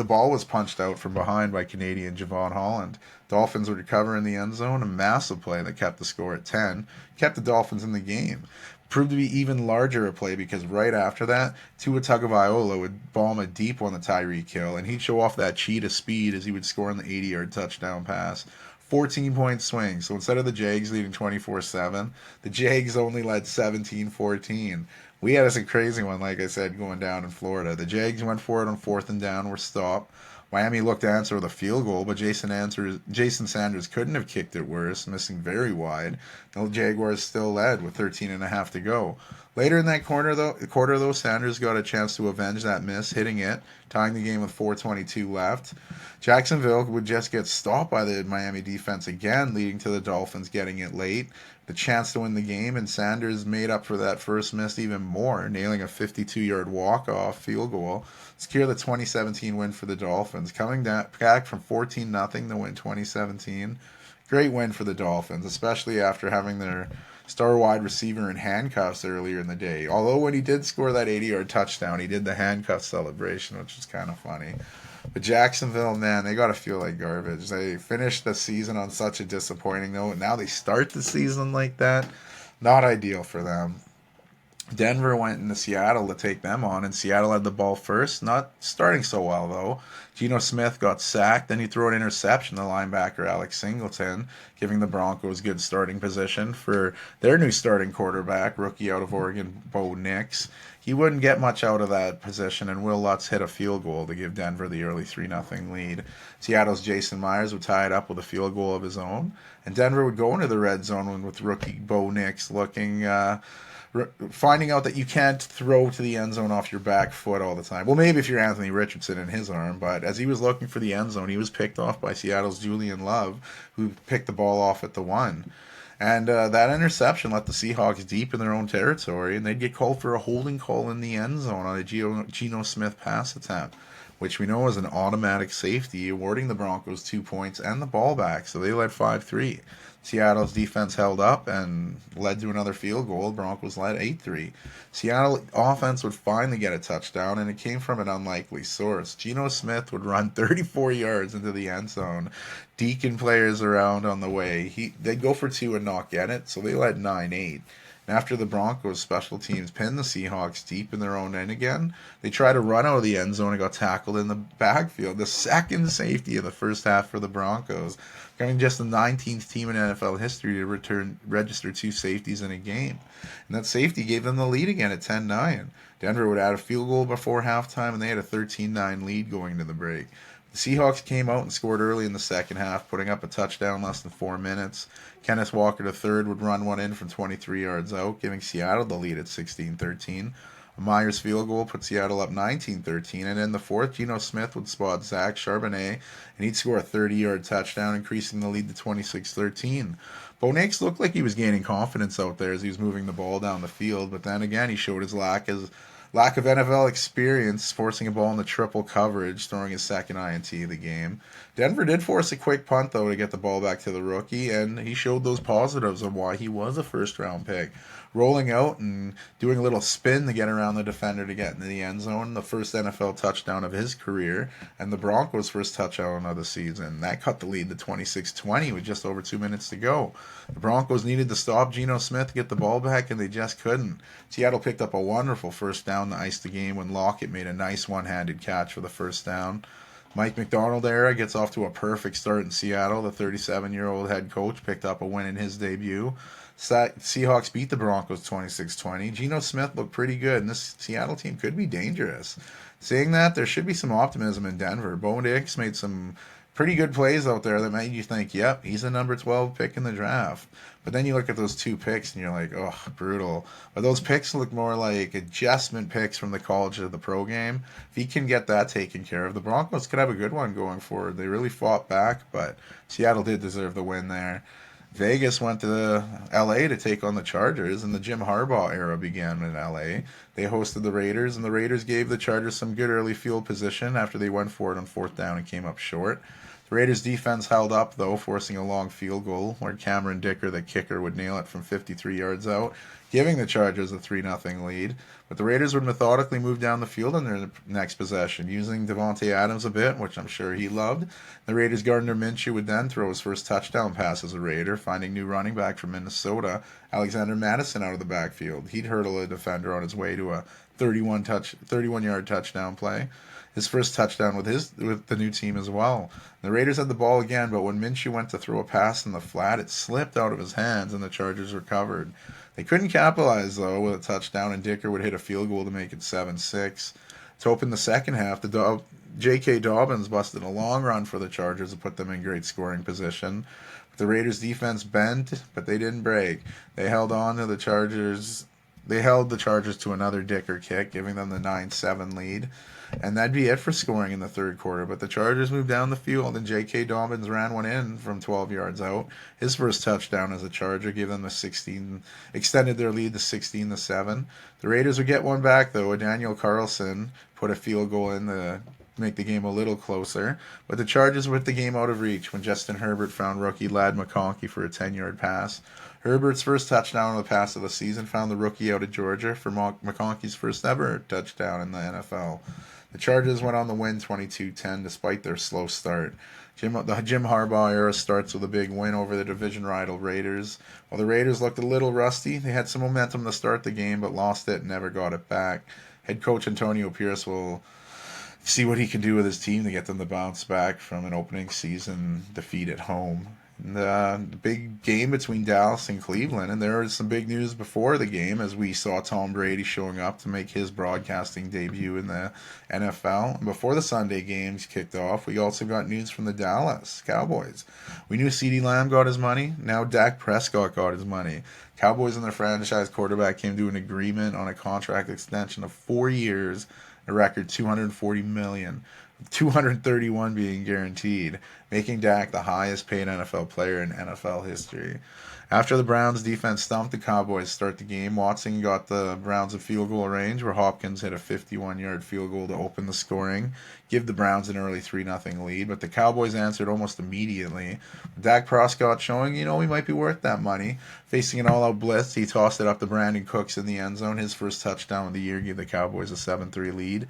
ball was punched out from behind by Canadian Javon Holland. Dolphins would recover in the end zone, a massive play that kept the score at 10, kept the Dolphins in the game. Proved to be even larger a play because right after that, Tua Tagovailoa would bomb a deep one to Tyreek Hill, and he'd show off that cheetah speed as he would score on the 80-yard touchdown pass. 14-point swing. So instead of the Jags leading 24-7, the Jags only led 17-14. We had us a crazy one, like I said, going down in Florida. The Jags went for it on 4th and down, were stopped. Miami looked to answer with a field goal, but Jason Sanders couldn't have kicked it worse, missing very wide. The Jaguars still led with 13.5 to go. Later in that quarter, though, Sanders got a chance to avenge that miss, hitting it, tying the game with 4:22 left. Jacksonville would just get stopped by the Miami defense again, leading to the Dolphins getting it late. The chance to win the game, and Sanders made up for that first miss even more, nailing a 52-yard walk-off field goal to secure the 2017 win for the Dolphins. Coming back from 14-0 to win 2017. Great win for the Dolphins, especially after having their star wide receiver in handcuffs earlier in the day. Although when he did score that 80-yard touchdown, he did the handcuff celebration, which was kind of funny. But Jacksonville, man, they got to feel like garbage. They finished the season on such a disappointing note, and now they start the season like that. Not ideal for them. Denver went into Seattle to take them on, and Seattle had the ball first. Not starting so well, though. Geno Smith got sacked, then he threw an interception to linebacker Alex Singleton, giving the Broncos good starting position for their new starting quarterback, rookie out of Oregon, Bo Nix. He wouldn't get much out of that position, and Will Lutz hit a field goal to give Denver the early 3-0 lead. Seattle's Jason Myers would tie it up with a field goal of his own, and Denver would go into the red zone with rookie Bo Nix finding out that you can't throw to the end zone off your back foot all the time. Well, maybe if you're Anthony Richardson in his arm, but as he was looking for the end zone, he was picked off by Seattle's Julian Love, who picked the ball off at the 1. And that interception let the Seahawks deep in their own territory, and they'd get called for a holding call in the end zone on a Geno Smith pass attempt, which we know is an automatic safety, awarding the Broncos 2 points and the ball back, so they led 5-3. Seattle's defense held up and led to another field goal. Broncos led 8-3. Seattle offense would finally get a touchdown, and it came from an unlikely source. Geno Smith would run 34 yards into the end zone, deacon players around on the way. They'd go for 2 and not get it, so they led 9-8. And after the Broncos special teams pinned the Seahawks deep in their own end again, they tried to run out of the end zone and got tackled in the backfield. The second safety of the first half for the Broncos, becoming just the 19th team in NFL history to register two safeties in a game. And that safety gave them the lead again at 10-9. Denver would add a field goal before halftime, and they had a 13-9 lead going into the break. The Seahawks came out and scored early in the second half, putting up a touchdown less than 4 minutes. Kenneth Walker III would run one in from 23 yards out, giving Seattle the lead at 16-13. A Myers field goal put Seattle up 19-13, and in the fourth, Geno Smith would spot Zach Charbonnet, and he'd score a 30-yard touchdown, increasing the lead to 26-13. Bo Nix looked like he was gaining confidence out there as he was moving the ball down the field, but then again, he showed his lack of NFL experience, forcing a ball in the triple coverage, throwing his second INT of the game. Denver did force a quick punt, though, to get the ball back to the rookie, and he showed those positives on why he was a first-round pick. Rolling out and doing a little spin to get around the defender to get into the end zone, the first NFL touchdown of his career, and the Broncos' first touchdown of the season. That cut the lead to 26-20 with just over 2 minutes to go. The Broncos needed to stop Geno Smith to get the ball back, and they just couldn't. Seattle picked up a wonderful first down to ice the game when Lockett made a nice one-handed catch for the first down. Mike McDonald era gets off to a perfect start in Seattle. The 37-year-old head coach picked up a win in his debut. Seahawks beat the Broncos 26-20. Geno Smith looked pretty good, and this Seattle team could be dangerous. Saying that, there should be some optimism in Denver. Bo Nix made some pretty good plays out there that made you think, yep, he's a number 12 pick in the draft. But then you look at those two picks and you're like, oh, brutal. But those picks look more like adjustment picks from the college to the pro game. If he can get that taken care of, the Broncos could have a good one going forward. They really fought back, but Seattle did deserve the win there. Vegas went to LA to take on the Chargers, and the Jim Harbaugh era began in LA. They hosted the Raiders, and the Raiders gave the Chargers some good early field position after they went for it on fourth down and came up short. The Raiders' defense held up, though, forcing a long field goal where Cameron Dicker, the kicker, would nail it from 53 yards out, giving the Chargers a 3-0 lead. But the Raiders would methodically move down the field in their next possession, using Devontae Adams a bit, which I'm sure he loved. The Raiders' Gardner Minshew would then throw his first touchdown pass as a Raider, finding new running back from Minnesota, Alexander Madison, out of the backfield. He'd hurdle a defender on his way to a 31-yard touchdown play. His first touchdown with the new team as well. The Raiders had the ball again, but when Minshew went to throw a pass in the flat, it slipped out of his hands and the Chargers recovered. They couldn't capitalize, though, with a touchdown, and Dicker would hit a field goal to make it 7-6. To open the second half, J.K. Dobbins busted a long run for the Chargers to put them in great scoring position. The Raiders' defense bent, but they didn't break. They held on to the Chargers. They held the Chargers to another Dicker kick, giving them the 9-7 lead. And that'd be it for scoring in the third quarter. But the Chargers moved down the field, and J.K. Dobbins ran one in from 12 yards out. His first touchdown as a Charger gave them extended their lead to 16-7. The Raiders would get one back, though. Daniel Carlson put a field goal in to make the game a little closer. But the Chargers were the game out of reach when Justin Herbert found rookie Ladd McConkey for a 10-yard pass. Herbert's first touchdown on the pass of the season found the rookie out of Georgia for McConkey's first ever touchdown in the NFL. The Chargers went on the win 22-10 despite their slow start. The Jim Harbaugh era starts with a big win over the division rival Raiders. While the Raiders looked a little rusty, they had some momentum to start the game but lost it and never got it back. Head coach Antonio Pierce will see what he can do with his team to get them to bounce back from an opening season defeat at home. The big game between Dallas and Cleveland, and there was some big news before the game as we saw Tom Brady showing up to make his broadcasting debut in the NFL. And before the Sunday games kicked off, we also got news from the Dallas Cowboys. We knew CeeDee Lamb got his money. Now Dak Prescott got his money. Cowboys and their franchise quarterback came to an agreement on a contract extension of 4 years, a record $240 million. 231 being guaranteed, making Dak the highest paid NFL player in NFL history. After the Browns defense stumped the Cowboys to start the game, Watson got the Browns a field goal range where Hopkins hit a 51-yard field goal to open the scoring, give the Browns an early 3-0 lead, but the Cowboys answered almost immediately. Dak Prescott showing, he might be worth that money. Facing an all-out blitz, he tossed it up to Brandon Cooks in the end zone. His first touchdown of the year gave the Cowboys a 7-3 lead.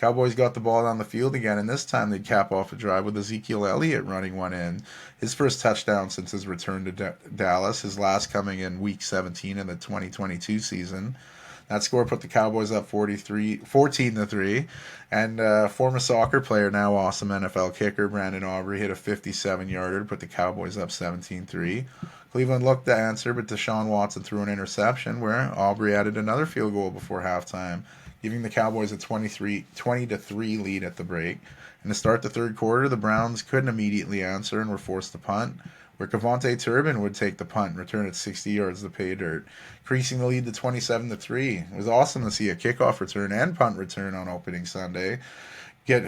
Cowboys got the ball down the field again, and this time they'd cap off a drive with Ezekiel Elliott running one in. His first touchdown since his return to Dallas, his last coming in Week 17 in the 2022 season. That score put the Cowboys up 14-3. And former soccer player, now awesome NFL kicker, Brandon Aubrey hit a 57-yarder to put the Cowboys up 17-3. Cleveland looked to answer, but Deshaun Watson threw an interception where Aubrey added another field goal before halftime, giving the Cowboys a 20-3 lead at the break. And to start the third quarter, the Browns couldn't immediately answer and were forced to punt, where Kevontae Turbin would take the punt and return it 60 yards to pay dirt, increasing the lead to 27-3. It was awesome to see a kickoff return and punt return on opening Sunday.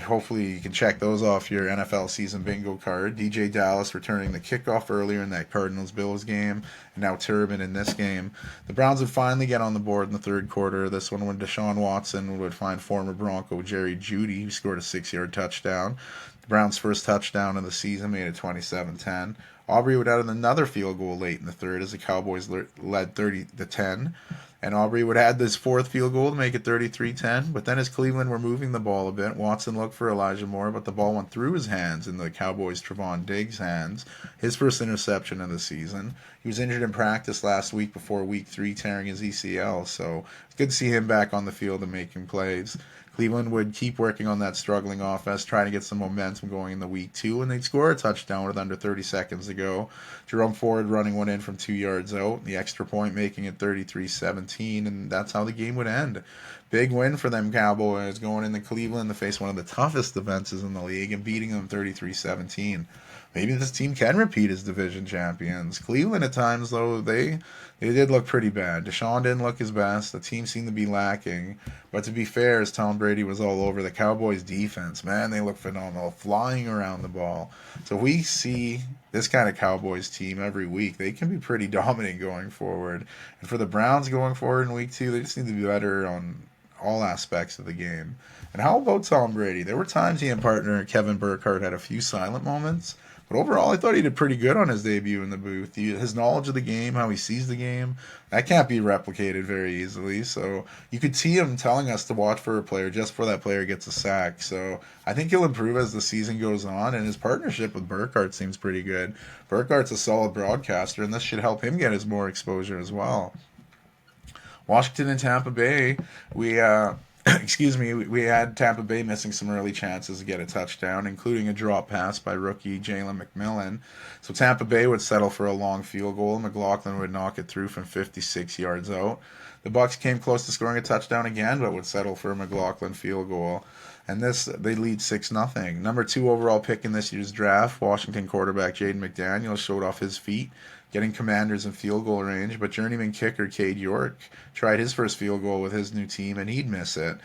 Hopefully you can check those off your NFL season bingo card. DJ Dallas returning the kickoff earlier in that Cardinals-Bills game, and now Turbin in this game. The Browns would finally get on the board in the third quarter. This one when Deshaun Watson would find former Bronco Jerry Jeudy, who scored a 6-yard touchdown. The Browns' first touchdown of the season made it 27-10. Aubrey would add another field goal late in the third as the Cowboys led 30-10. And Aubrey would add this fourth field goal to make it 33-10. But then as Cleveland were moving the ball a bit, Watson looked for Elijah Moore, but the ball went through his hands in the Cowboys' Trevon Diggs' hands. His first interception of the season. He was injured in practice last week before Week 3, tearing his ACL. So it's good to see him back on the field and making plays. Cleveland would keep working on that struggling offense, trying to get some momentum going in the Week 2, and they'd score a touchdown with under 30 seconds to go. Jerome Ford running one in from 2 yards out, the extra point making it 33-17, and that's how the game would end. Big win for them Cowboys going into Cleveland to face one of the toughest defenses in the league and beating them 33-17. Maybe this team can repeat as division champions. Cleveland at times, though, they did look pretty bad. Deshaun didn't look his best. The team seemed to be lacking. But to be fair, as Tom Brady was all over, the Cowboys' defense, man, they look phenomenal, flying around the ball. So we see this kind of Cowboys team every week. They can be pretty dominant going forward. And for the Browns going forward in Week 2, they just need to be better on all aspects of the game. And how about Tom Brady? There were times he and partner Kevin Burkhardt had a few silent moments. But overall, I thought he did pretty good on his debut in the booth. His knowledge of the game, how he sees the game, that can't be replicated very easily. So you could see him telling us to watch for a player just before that player gets a sack. So I think he'll improve as the season goes on, and his partnership with Burkhardt seems pretty good. Burkhardt's a solid broadcaster, and this should help him get his more exposure as well. Washington and Tampa Bay, we had Tampa Bay missing some early chances to get a touchdown, including a drop pass by rookie Jalen McMillan. So Tampa Bay would settle for a long field goal, and McLaughlin would knock it through from 56 yards out. The Bucs came close to scoring a touchdown again, but would settle for a McLaughlin field goal. And they lead 6-0. Number 2 overall pick in this year's draft, Washington quarterback Jaden McDaniels showed off his feet, getting Commanders in field goal range, but journeyman kicker Cade York tried his first field goal with his new team, and he'd miss it,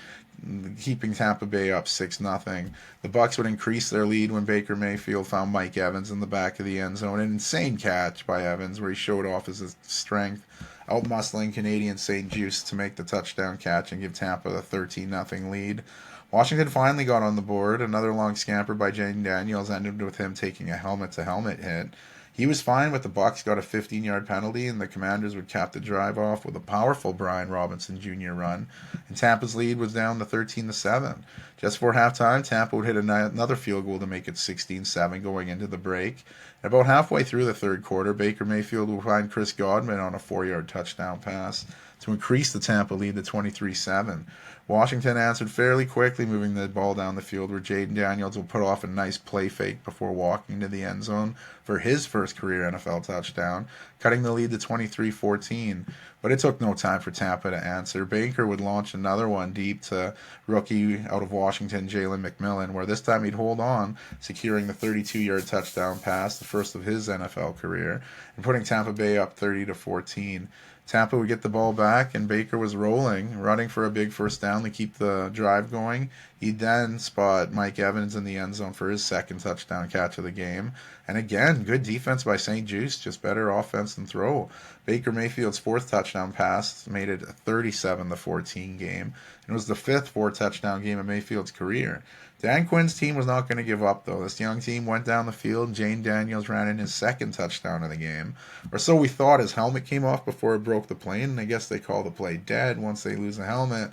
keeping Tampa Bay up 6-0. The Bucs would increase their lead when Baker Mayfield found Mike Evans in the back of the end zone. An insane catch by Evans where he showed off his strength, outmuscling Canadian St. Juste to make the touchdown catch and give Tampa the 13-0 lead. Washington finally got on the board. Another long scamper by Jaden Daniels ended with him taking a helmet-to-helmet hit. He was fine, but the Bucs got a 15-yard penalty, and the Commanders would cap the drive off with a powerful Brian Robinson Jr. run, and Tampa's lead was down to 13-7. Just before halftime, Tampa would hit another field goal to make it 16-7 going into the break. And about halfway through the third quarter, Baker Mayfield would find Chris Godwin on a 4-yard touchdown pass to increase the Tampa lead to 23-7. Washington answered fairly quickly, moving the ball down the field where Jaden Daniels will put off a nice play fake before walking to the end zone for his first career NFL touchdown, cutting the lead to 23-14. But it took no time for Tampa to answer. Baker would launch another one deep to rookie out of Washington, Jalen McMillan, where this time he'd hold on, securing the 32-yard touchdown pass, the first of his NFL career, and putting Tampa Bay up 30-14. Tampa would get the ball back, and Baker was rolling, running for a big first down to keep the drive going. He'd then spot Mike Evans in the end zone for his second touchdown catch of the game. And again, good defense by St. Juste, just better offense than throw. Baker Mayfield's fourth touchdown pass made it a 37-14 game, and it was the fifth 4-touchdown game of Mayfield's career. Dan Quinn's team was not going to give up, though. This young team went down the field, and Jane Daniels ran in his second touchdown of the game. Or so we thought. His helmet came off before it broke the plane, and I guess they call the play dead once they lose a helmet.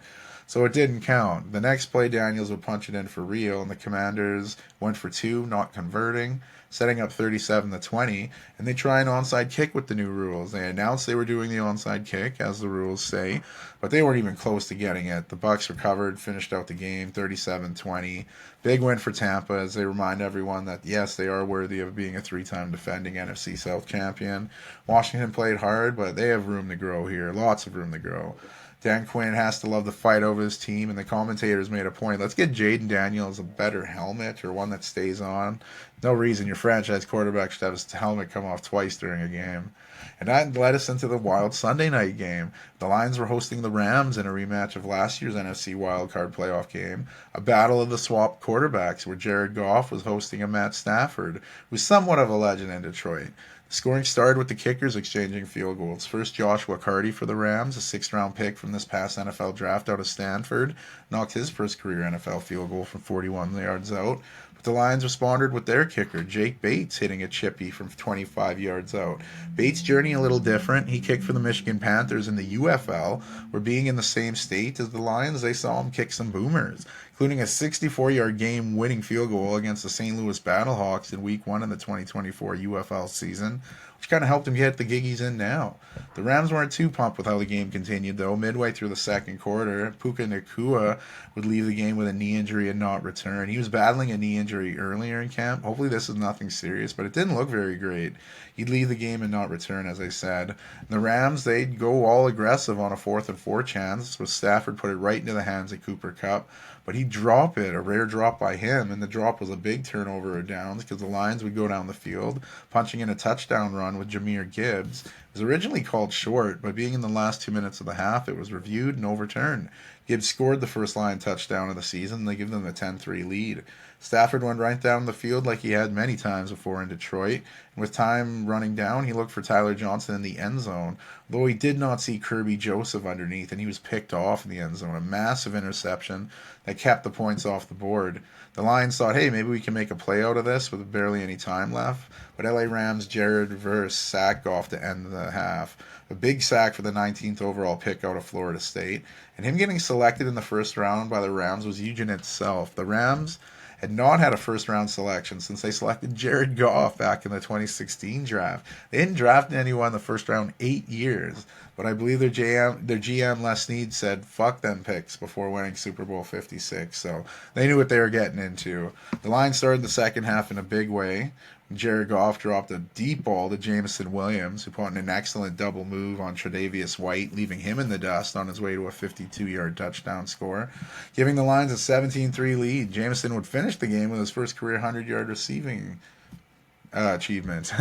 so it didn't count. The next play, Daniels would punch it in for real, and the Commanders went for two, not converting, setting up 37-20, and they try an onside kick with the new rules. They announced they were doing the onside kick, as the rules say, but they weren't even close to getting it. The Bucks recovered, finished out the game 37-20. Big win for Tampa as they remind everyone that, yes, they are worthy of being a three-time defending NFC South champion. Washington played hard, but they have room to grow here, lots of room to grow. Dan Quinn has to love the fight over his team, and the commentators made a point. Let's get Jaden Daniels a better helmet or one that stays on. No reason your franchise quarterback should have his helmet come off twice during a game. And that led us into the wild Sunday night game. The Lions were hosting the Rams in a rematch of last year's NFC wildcard playoff game, a battle of the swap quarterbacks where Jared Goff was hosting a Matt Stafford, who's somewhat of a legend in Detroit. Scoring started with the kickers exchanging field goals. First, Joshua Carty for the Rams, a sixth-round pick from this past NFL draft out of Stanford, knocked his first career NFL field goal from 41 yards out. But the Lions responded with their kicker, Jake Bates, hitting a chippy from 25 yards out. Bates' journey a little different. He kicked for the Michigan Panthers in the UFL, where being in the same state as the Lions, they saw him kick some boomers, including a 64-yard game-winning field goal against the St. Louis Battlehawks in Week 1 of the 2024 UFL season, which kind of helped him get the gig he's in now. The Rams weren't too pumped with how the game continued, though. Midway through the second quarter, Puka Nacua would leave the game with a knee injury and not return. He was battling a knee injury earlier in camp. Hopefully this is nothing serious, but it didn't look very great. He'd leave the game and not return, as I said. The Rams, they'd go all aggressive on a 4th and 4 chance, with Stafford put it right into the hands of Cooper Kupp. But he'd drop it, a rare drop by him, and the drop was a big turnover of downs because the Lions would go down the field, punching in a touchdown run with Jahmyr Gibbs. It was originally called short, but being in the last 2 minutes of the half, it was reviewed and overturned. Gibbs scored the first Lion touchdown of the season, and they give them a 10-3 lead. Stafford went right down the field like he had many times before in Detroit, and with time running down, he looked for Tyler Johnson in the end zone, though he did not see Kirby Joseph underneath, and he was picked off in the end zone. A massive interception that kept the points off the board. The Lions thought, hey, maybe we can make a play out of this with barely any time left, but LA Rams' Jared Verse sacked Goff to end the half. A big sack for the 19th overall pick out of Florida State, and him getting selected in the first round by the Rams was huge in itself. The Rams had not had a first-round selection since they selected Jared Goff back in the 2016 draft. They didn't draft anyone in the first round 8 years, but I believe their GM Les Snead said, fuck them picks before winning Super Bowl 56, so they knew what they were getting into. The Lions started the second half in a big way. Jared Goff dropped a deep ball to Jameson Williams, who put in an excellent double move on Tre'Davious White, leaving him in the dust on his way to a 52-yard touchdown score, giving the Lions a 17-3 lead. Jameson would finish the game with his first career 100-yard receiving achievement.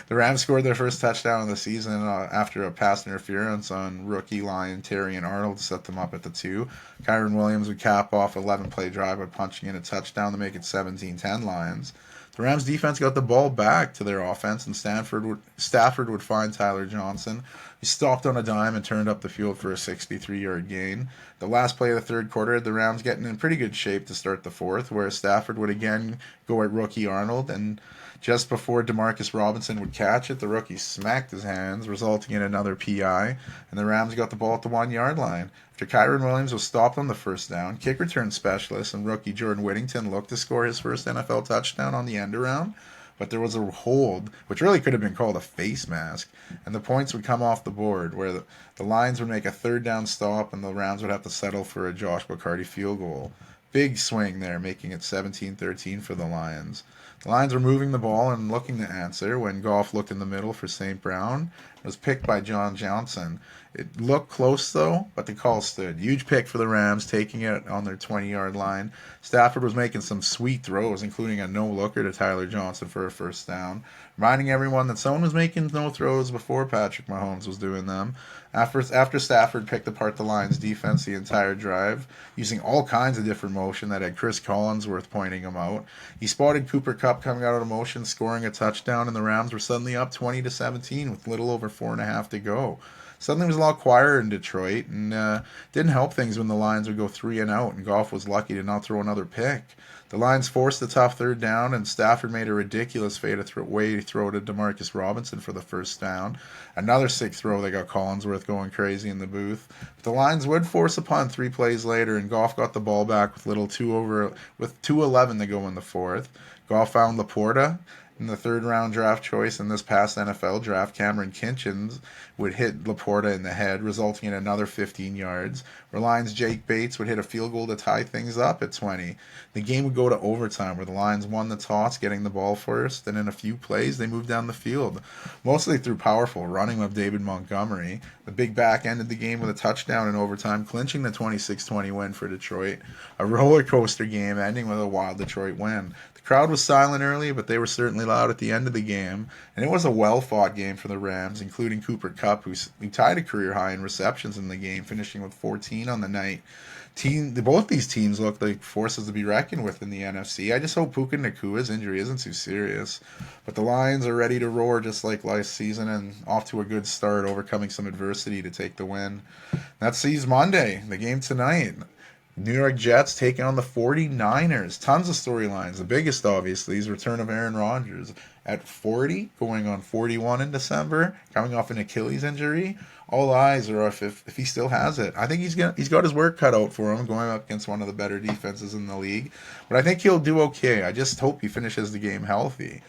The Rams scored their first touchdown of the season after a pass interference on rookie Lion Terrion Arnold to set them up at the 2. Kyron Williams would cap off an 11-play drive by punching in a touchdown to make it 17-10 Lions. The Rams defense got the ball back to their offense, and Stafford would find Tyler Johnson. He stopped on a dime and turned up the field for a 63-yard gain. The last play of the third quarter, the Rams getting in pretty good shape to start the fourth, where Stafford would again go at rookie Arnold, and just before Demarcus Robinson would catch it, the rookie smacked his hands, resulting in another PI, and the Rams got the ball at the 1-yard line. After Kyron Williams was stopped on the first down, kick return specialist and rookie Jordan Whittington looked to score his first NFL touchdown on the end around, but there was a hold, which really could have been called a face mask, and the points would come off the board, where the Lions would make a third down stop and the Rams would have to settle for a Josh McCarty field goal. Big swing there, making it 17-13 for the Lions. The Lions were moving the ball and looking to answer when Goff looked in the middle for St. Brown. It was picked by John Johnson. It looked close, though, but the call stood. Huge pick for the Rams, taking it on their 20-yard line. Stafford was making some sweet throws, including a no-looker to Tyler Johnson for a first down, reminding everyone that someone was making no throws before Patrick Mahomes was doing them. After Stafford picked apart the Lions' defense the entire drive, using all kinds of different motion that had Chris Collinsworth pointing him out, he spotted Cooper Kupp coming out of motion, scoring a touchdown, and the Rams were suddenly up 20-17 with little over 4.5 to go. Suddenly it was a lot quieter in Detroit, and didn't help things when the Lions would go 3-and-out, and Goff was lucky to not throw another pick. The Lions forced a tough third down, and Stafford made a ridiculous way to throw to Demarcus Robinson for the first down. Another sick throw that got Collinsworth going crazy in the booth. But the Lions would force a punt 3 plays later, and Goff got the ball back with 2:11 to go in the fourth. Goff found Laporta in the third-round draft choice in this past NFL draft. Cameron Kinchins would hit Laporta in the head, resulting in another 15 yards. Lions' Jake Bates would hit a field goal to tie things up at 20. The game would go to overtime, where the Lions won the toss, getting the ball first, and in a few plays, they moved down the field, mostly through powerful running of David Montgomery. The big back ended the game with a touchdown in overtime, clinching the 26-20 win for Detroit. A roller coaster game ending with a wild Detroit win. The crowd was silent early, but they were certainly loud at the end of the game, and it was a well-fought game for the Rams, including Cooper Kupp, who tied a career high in receptions in the game, finishing with 14 on the night. Both these teams look like forces to be reckoned with in the NFC. I just hope Puka Nakua's injury isn't too serious. But the Lions are ready to roar just like last season and off to a good start, overcoming some adversity to take the win. That sees Monday, the game tonight. New York Jets taking on the 49ers. Tons of storylines. The biggest, obviously, is return of Aaron Rodgers at 40, going on 41 in December, coming off an Achilles injury. All eyes are off if he still has it. I think he's got his work cut out for him, going up against one of the better defenses in the league. But I think he'll do okay. I just hope he finishes the game healthy.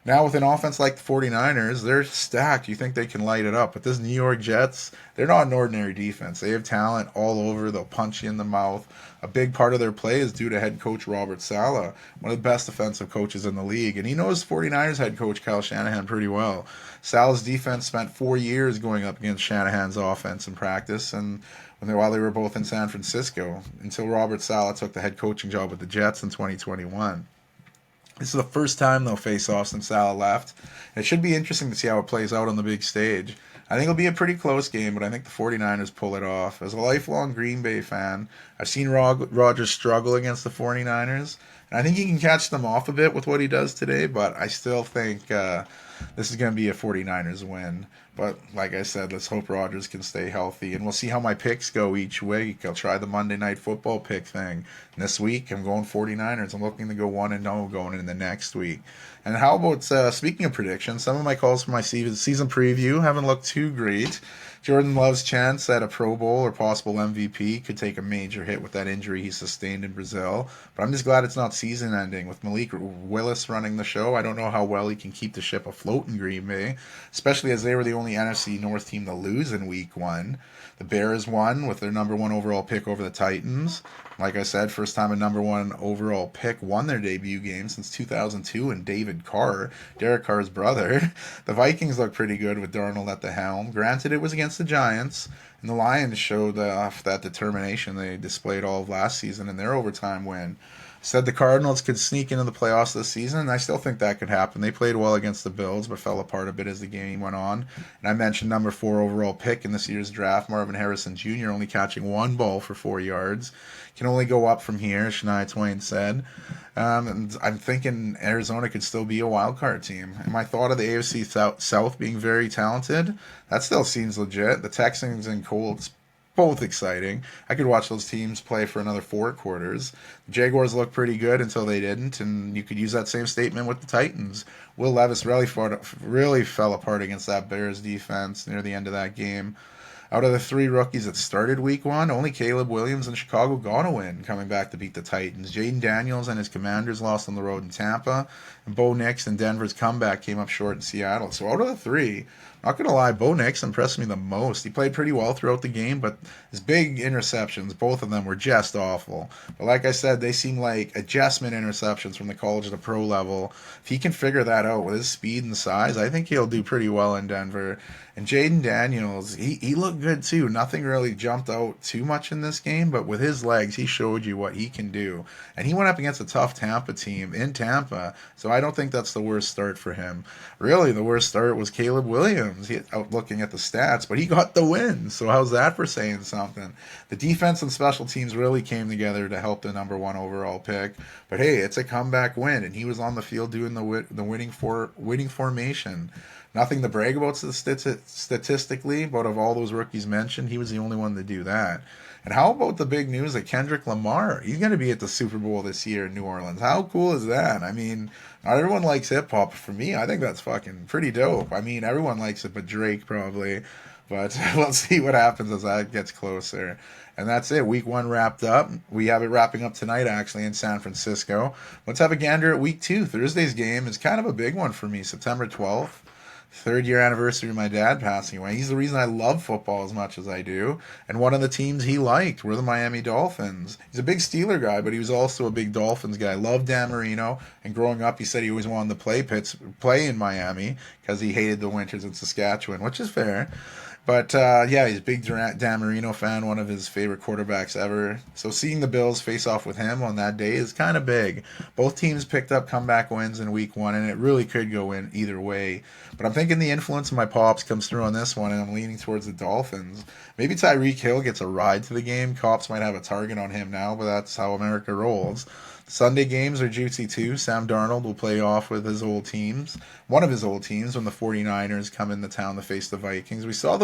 Now, with an offense like the 49ers, they're stacked. You think they can light it up. But this New York Jets, they're not an ordinary defense. They have talent all over. They'll punch you in the mouth. A big part of their play is due to head coach Robert Saleh, one of the best defensive coaches in the league. And he knows 49ers head coach Kyle Shanahan pretty well. Saleh's defense spent 4 years going up against Shanahan's offense in practice, and while they were both in San Francisco, until Robert Saleh took the head coaching job with the Jets in 2021. This is the first time they'll face off since Saleh left. It should be interesting to see how it plays out on the big stage. I think it'll be a pretty close game, but I think the 49ers pull it off. As a lifelong Green Bay fan, I've seen Rodgers struggle against the 49ers, and I think he can catch them off a bit with what he does today, but I still think this is going to be a 49ers win. But like I said, let's hope Rodgers can stay healthy, and we'll see how my picks go each week. I'll try the Monday Night Football pick thing. And this week, I'm going 49ers. I'm looking to go 1-0 going in the next week. And how about, speaking of predictions, some of my calls for my season preview haven't looked too great. Jordan Love's chance at a Pro Bowl or possible MVP could take a major hit with that injury he sustained in Brazil. But I'm just glad it's not season ending. With Malik Willis running the show, I don't know how well he can keep the ship afloat in Green Bay, especially as they were the only NFC North team to lose in Week 1. The Bears won with their number 1 overall pick over the Titans. Like I said, first time a number 1 overall pick won their debut game since 2002, and David Carr, Derek Carr's brother. The Vikings look pretty good with Darnold at the helm. Granted, it was against the Giants, and the Lions showed off that determination they displayed all of last season in their overtime win. Said the Cardinals could sneak into the playoffs this season, and I still think that could happen. They played well against the Bills, but fell apart a bit as the game went on. And I mentioned number 4 overall pick in this year's draft, Marvin Harrison Jr., only catching 1 ball for 4 yards. Can only go up from here, Shania Twain said. And I'm thinking Arizona could still be a wild card team. And my thought of the AFC South being very talented, that still seems legit. The Texans and Colts, both exciting. I could watch those teams play for another 4 quarters. The Jaguars looked pretty good until they didn't, and you could use that same statement with the Titans. Will Levis really fell apart against that Bears defense near the end of that game. Out of the 3 rookies that started Week 1, only Caleb Williams in Chicago got a win, coming back to beat the Titans. Jaden Daniels and his Commanders lost on the road in Tampa, and Bo Nix and Denver's comeback came up short in Seattle. So out of the 3, not going to lie, Bo Nix impressed me the most. He played pretty well throughout the game, but his big interceptions, both of them were just awful. But like I said, they seem like adjustment interceptions from the college to the pro level. If he can figure that out with his speed and size, I think he'll do pretty well in Denver. And Jaden Daniels, he looked good too. Nothing really jumped out too much in this game, but with his legs, he showed you what he can do. And he went up against a tough Tampa team in Tampa, so I don't think that's the worst start for him. Really, the worst start was Caleb Williams. Out looking at the stats, but he got the win. So how's that for saying something? The defense and special teams really came together to help the number 1 overall pick. But hey, it's a comeback win, and he was on the field doing the winning formation. Nothing to brag about statistically, but of all those rookies mentioned, he was the only one to do that. And how about the big news that Kendrick Lamar, he's going to be at the Super Bowl this year in New Orleans. How cool is that? I mean, not everyone likes hip hop. For me, I think that's fucking pretty dope. I mean, everyone likes it, but Drake probably. But we'll see what happens as that gets closer. And that's it. Week 1 wrapped up. We have it wrapping up tonight, actually, in San Francisco. Let's have a gander at Week 2. Thursday's game is kind of a big one for me. September 12th. 3rd-year anniversary of my dad passing away. He's the reason I love football as much as I do. And one of the teams he liked were the Miami Dolphins. He's a big Steeler guy, but he was also a big Dolphins guy. Loved Dan Marino. And growing up, he said he always wanted to play in Miami because he hated the winters in Saskatchewan, which is fair. But yeah, he's a big Dan Marino fan, one of his favorite quarterbacks ever. So seeing the Bills face off with him on that day is kind of big. Both teams picked up comeback wins in Week 1, and it really could go in either way. But I'm thinking the influence of my pops comes through on this one, and I'm leaning towards the Dolphins. Maybe Tyreek Hill gets a ride to the game. Cops might have a target on him now, but that's how America rolls. Sunday games are juicy too. Sam Darnold will play off with his old teams. One of his old teams when the 49ers come into town to face the Vikings. We saw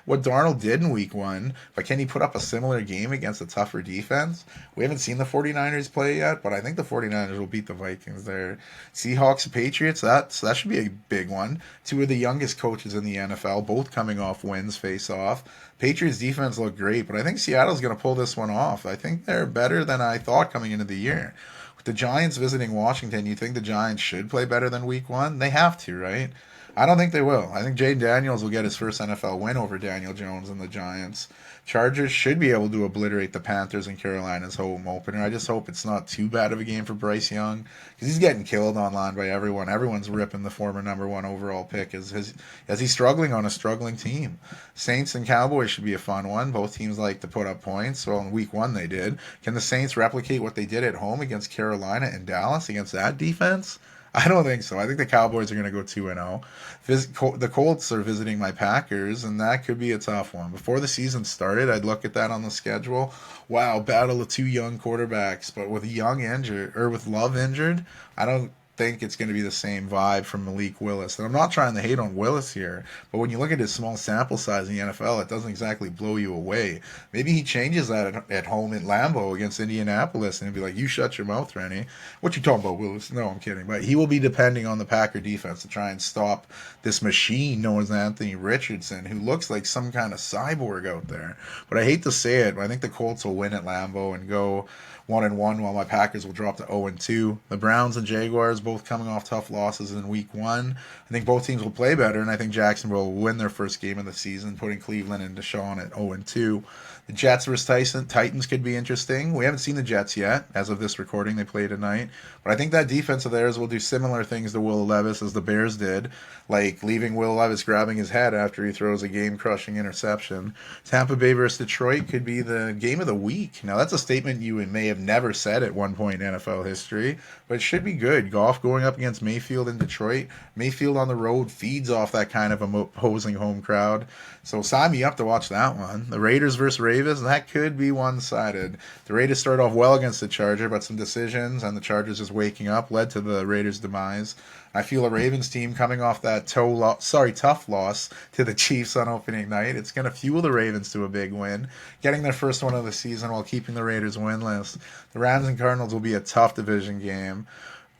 what Darnold did in Week 1, but can he put up a similar game against a tougher defense? We haven't seen the 49ers play yet, but I think the 49ers will beat the Vikings there. Seahawks and Patriots, that should be a big one. Two of the youngest coaches in the NFL, both coming off wins face off. Patriots defense looked great, but I think Seattle's going to pull this one off. I think they're better than I thought coming into the year. With the Giants visiting Washington, you think the Giants should play better than Week 1? They have to, right? I don't think they will. I think Jay Daniels will get his first NFL win over Daniel Jones and the Giants. Chargers should be able to obliterate the Panthers in Carolina's home opener. I just hope it's not too bad of a game for Bryce Young because he's getting killed online by everyone. Everyone's ripping the former number 1 overall pick as he's struggling on a struggling team. Saints and Cowboys should be a fun one. Both teams like to put up points. Well, in Week 1 they did. Can the Saints replicate what they did at home against Carolina and Dallas against that defense? I don't think so. I think the Cowboys are going to go 2-0. The Colts are visiting my Packers, and that could be a tough one. Before the season started, I'd look at that on the schedule. Wow, battle of 2 young quarterbacks, but with with Love injured, I don't think it's going to be the same vibe from Malik Willis. And I'm not trying to hate on Willis here, but when you look at his small sample size in the NFL, it doesn't exactly blow you away. Maybe he changes that at home in Lambeau against Indianapolis and be like, you shut your mouth, Rennie. What you talking about, Willis? No, I'm kidding. But he will be depending on the Packer defense to try and stop this machine known as Anthony Richardson, who looks like some kind of cyborg out there. But I hate to say it, but I think the Colts will win at Lambeau and go 1-1, while my Packers will drop to 0-2. The Browns and Jaguars both coming off tough losses in Week 1. I think both teams will play better, and I think Jacksonville will win their first game of the season, putting Cleveland and Deshaun at 0-2. The Jets versus Titans could be interesting. We haven't seen the Jets yet. As of this recording, they play tonight. But I think that defense of theirs will do similar things to Will Levis as the Bears did, like leaving Will Levis grabbing his head after he throws a game-crushing interception. Tampa Bay versus Detroit could be the game of the week. Now, that's a statement you may have never said at one point in NFL history, but it should be good. Goff going up against Mayfield in Detroit. Mayfield on the road feeds off that kind of opposing home crowd. So sign me up to watch that one. The Raiders versus Ravens, that could be one-sided. The Raiders started off well against the Chargers, but some decisions and the Chargers just waking up led to the Raiders' demise. I feel a Ravens team coming off that tough loss to the Chiefs on opening night. It's going to fuel the Ravens to a big win, getting their first one of the season while keeping the Raiders winless. The Rams and Cardinals will be a tough division game.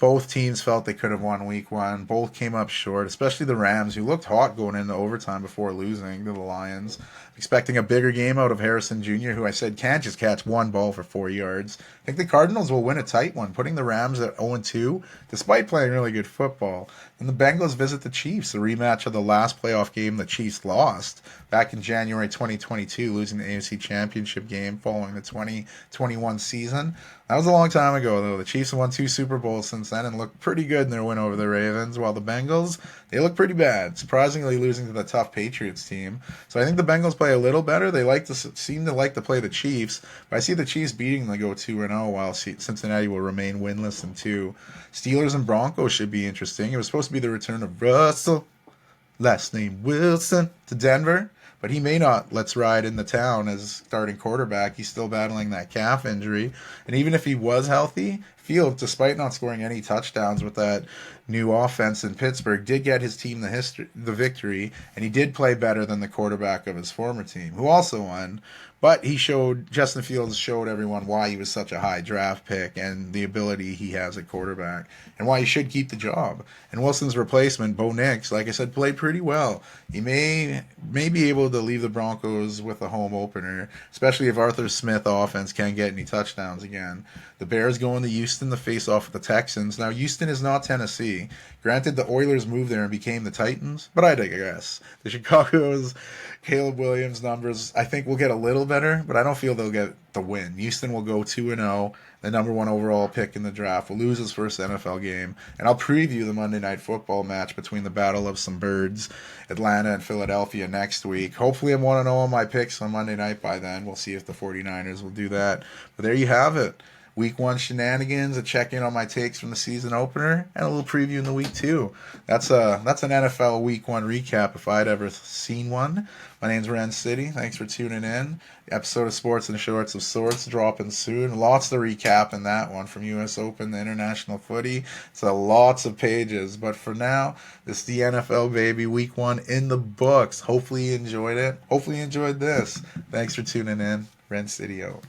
Both teams felt they could have won Week 1. Both came up short, especially the Rams, who looked hot going into overtime before losing to the Lions. Expecting a bigger game out of Harrison Jr., who I said can't just catch one ball for 4 yards. I think the Cardinals will win a tight one, putting the Rams at 0-2, despite playing really good football. And the Bengals visit the Chiefs, a rematch of the last playoff game the Chiefs lost back in January 2022, losing the AFC Championship game following the 2021 season. That was a long time ago, though. The Chiefs have won 2 Super Bowls since then and look pretty good in their win over the Ravens, while the Bengals, they look pretty bad, surprisingly losing to the tough Patriots team. So I think the Bengals play a little better. They seem to like to play the Chiefs, but I see the Chiefs beating them to go 2-0, while Cincinnati will remain winless in 2. Steelers and Broncos should be interesting. It was supposed to be the return of Russell, last name Wilson, to Denver. But he may not let's ride in the town as starting quarterback. He's still battling that calf injury. And even if he was healthy, Fields, despite not scoring any touchdowns with that new offense in Pittsburgh, did get his team the victory, and he did play better than the quarterback of his former team, who also won. But Justin Fields showed everyone why he was such a high draft pick and the ability he has at quarterback and why he should keep the job. And Wilson's replacement, Bo Nix, like I said, played pretty well. He may be able to leave the Broncos with a home opener, especially if Arthur Smith offense can't get any touchdowns again. The Bears go into Houston to face off with the Texans. Now, Houston is not Tennessee. Granted, the Oilers moved there and became the Titans, but I digress. The Chicago's Caleb Williams numbers, I think, will get a little better, but I don't feel they'll get the win. Houston will go 2-0. The number one overall pick in the draft will lose his first NFL game. And I'll preview the Monday Night Football match between the Battle of some Birds, Atlanta and Philadelphia next week. Hopefully I'm 1-0 on my picks on Monday night by then. We'll see if the 49ers will do that. But there you have it. Week 1 shenanigans, a check-in on my takes from the season opener, and a little preview in the week 2. That's an NFL Week 1 recap if I'd ever seen one. My name's Ren City. Thanks for tuning in. The episode of Sports and Shorts of Sorts dropping soon. Lots to recap in that one, from U.S. Open to international footy. So lots of pages. But for now, this is the NFL, baby. Week 1 in the books. Hopefully you enjoyed it. Hopefully you enjoyed this. Thanks for tuning in. Ren City out.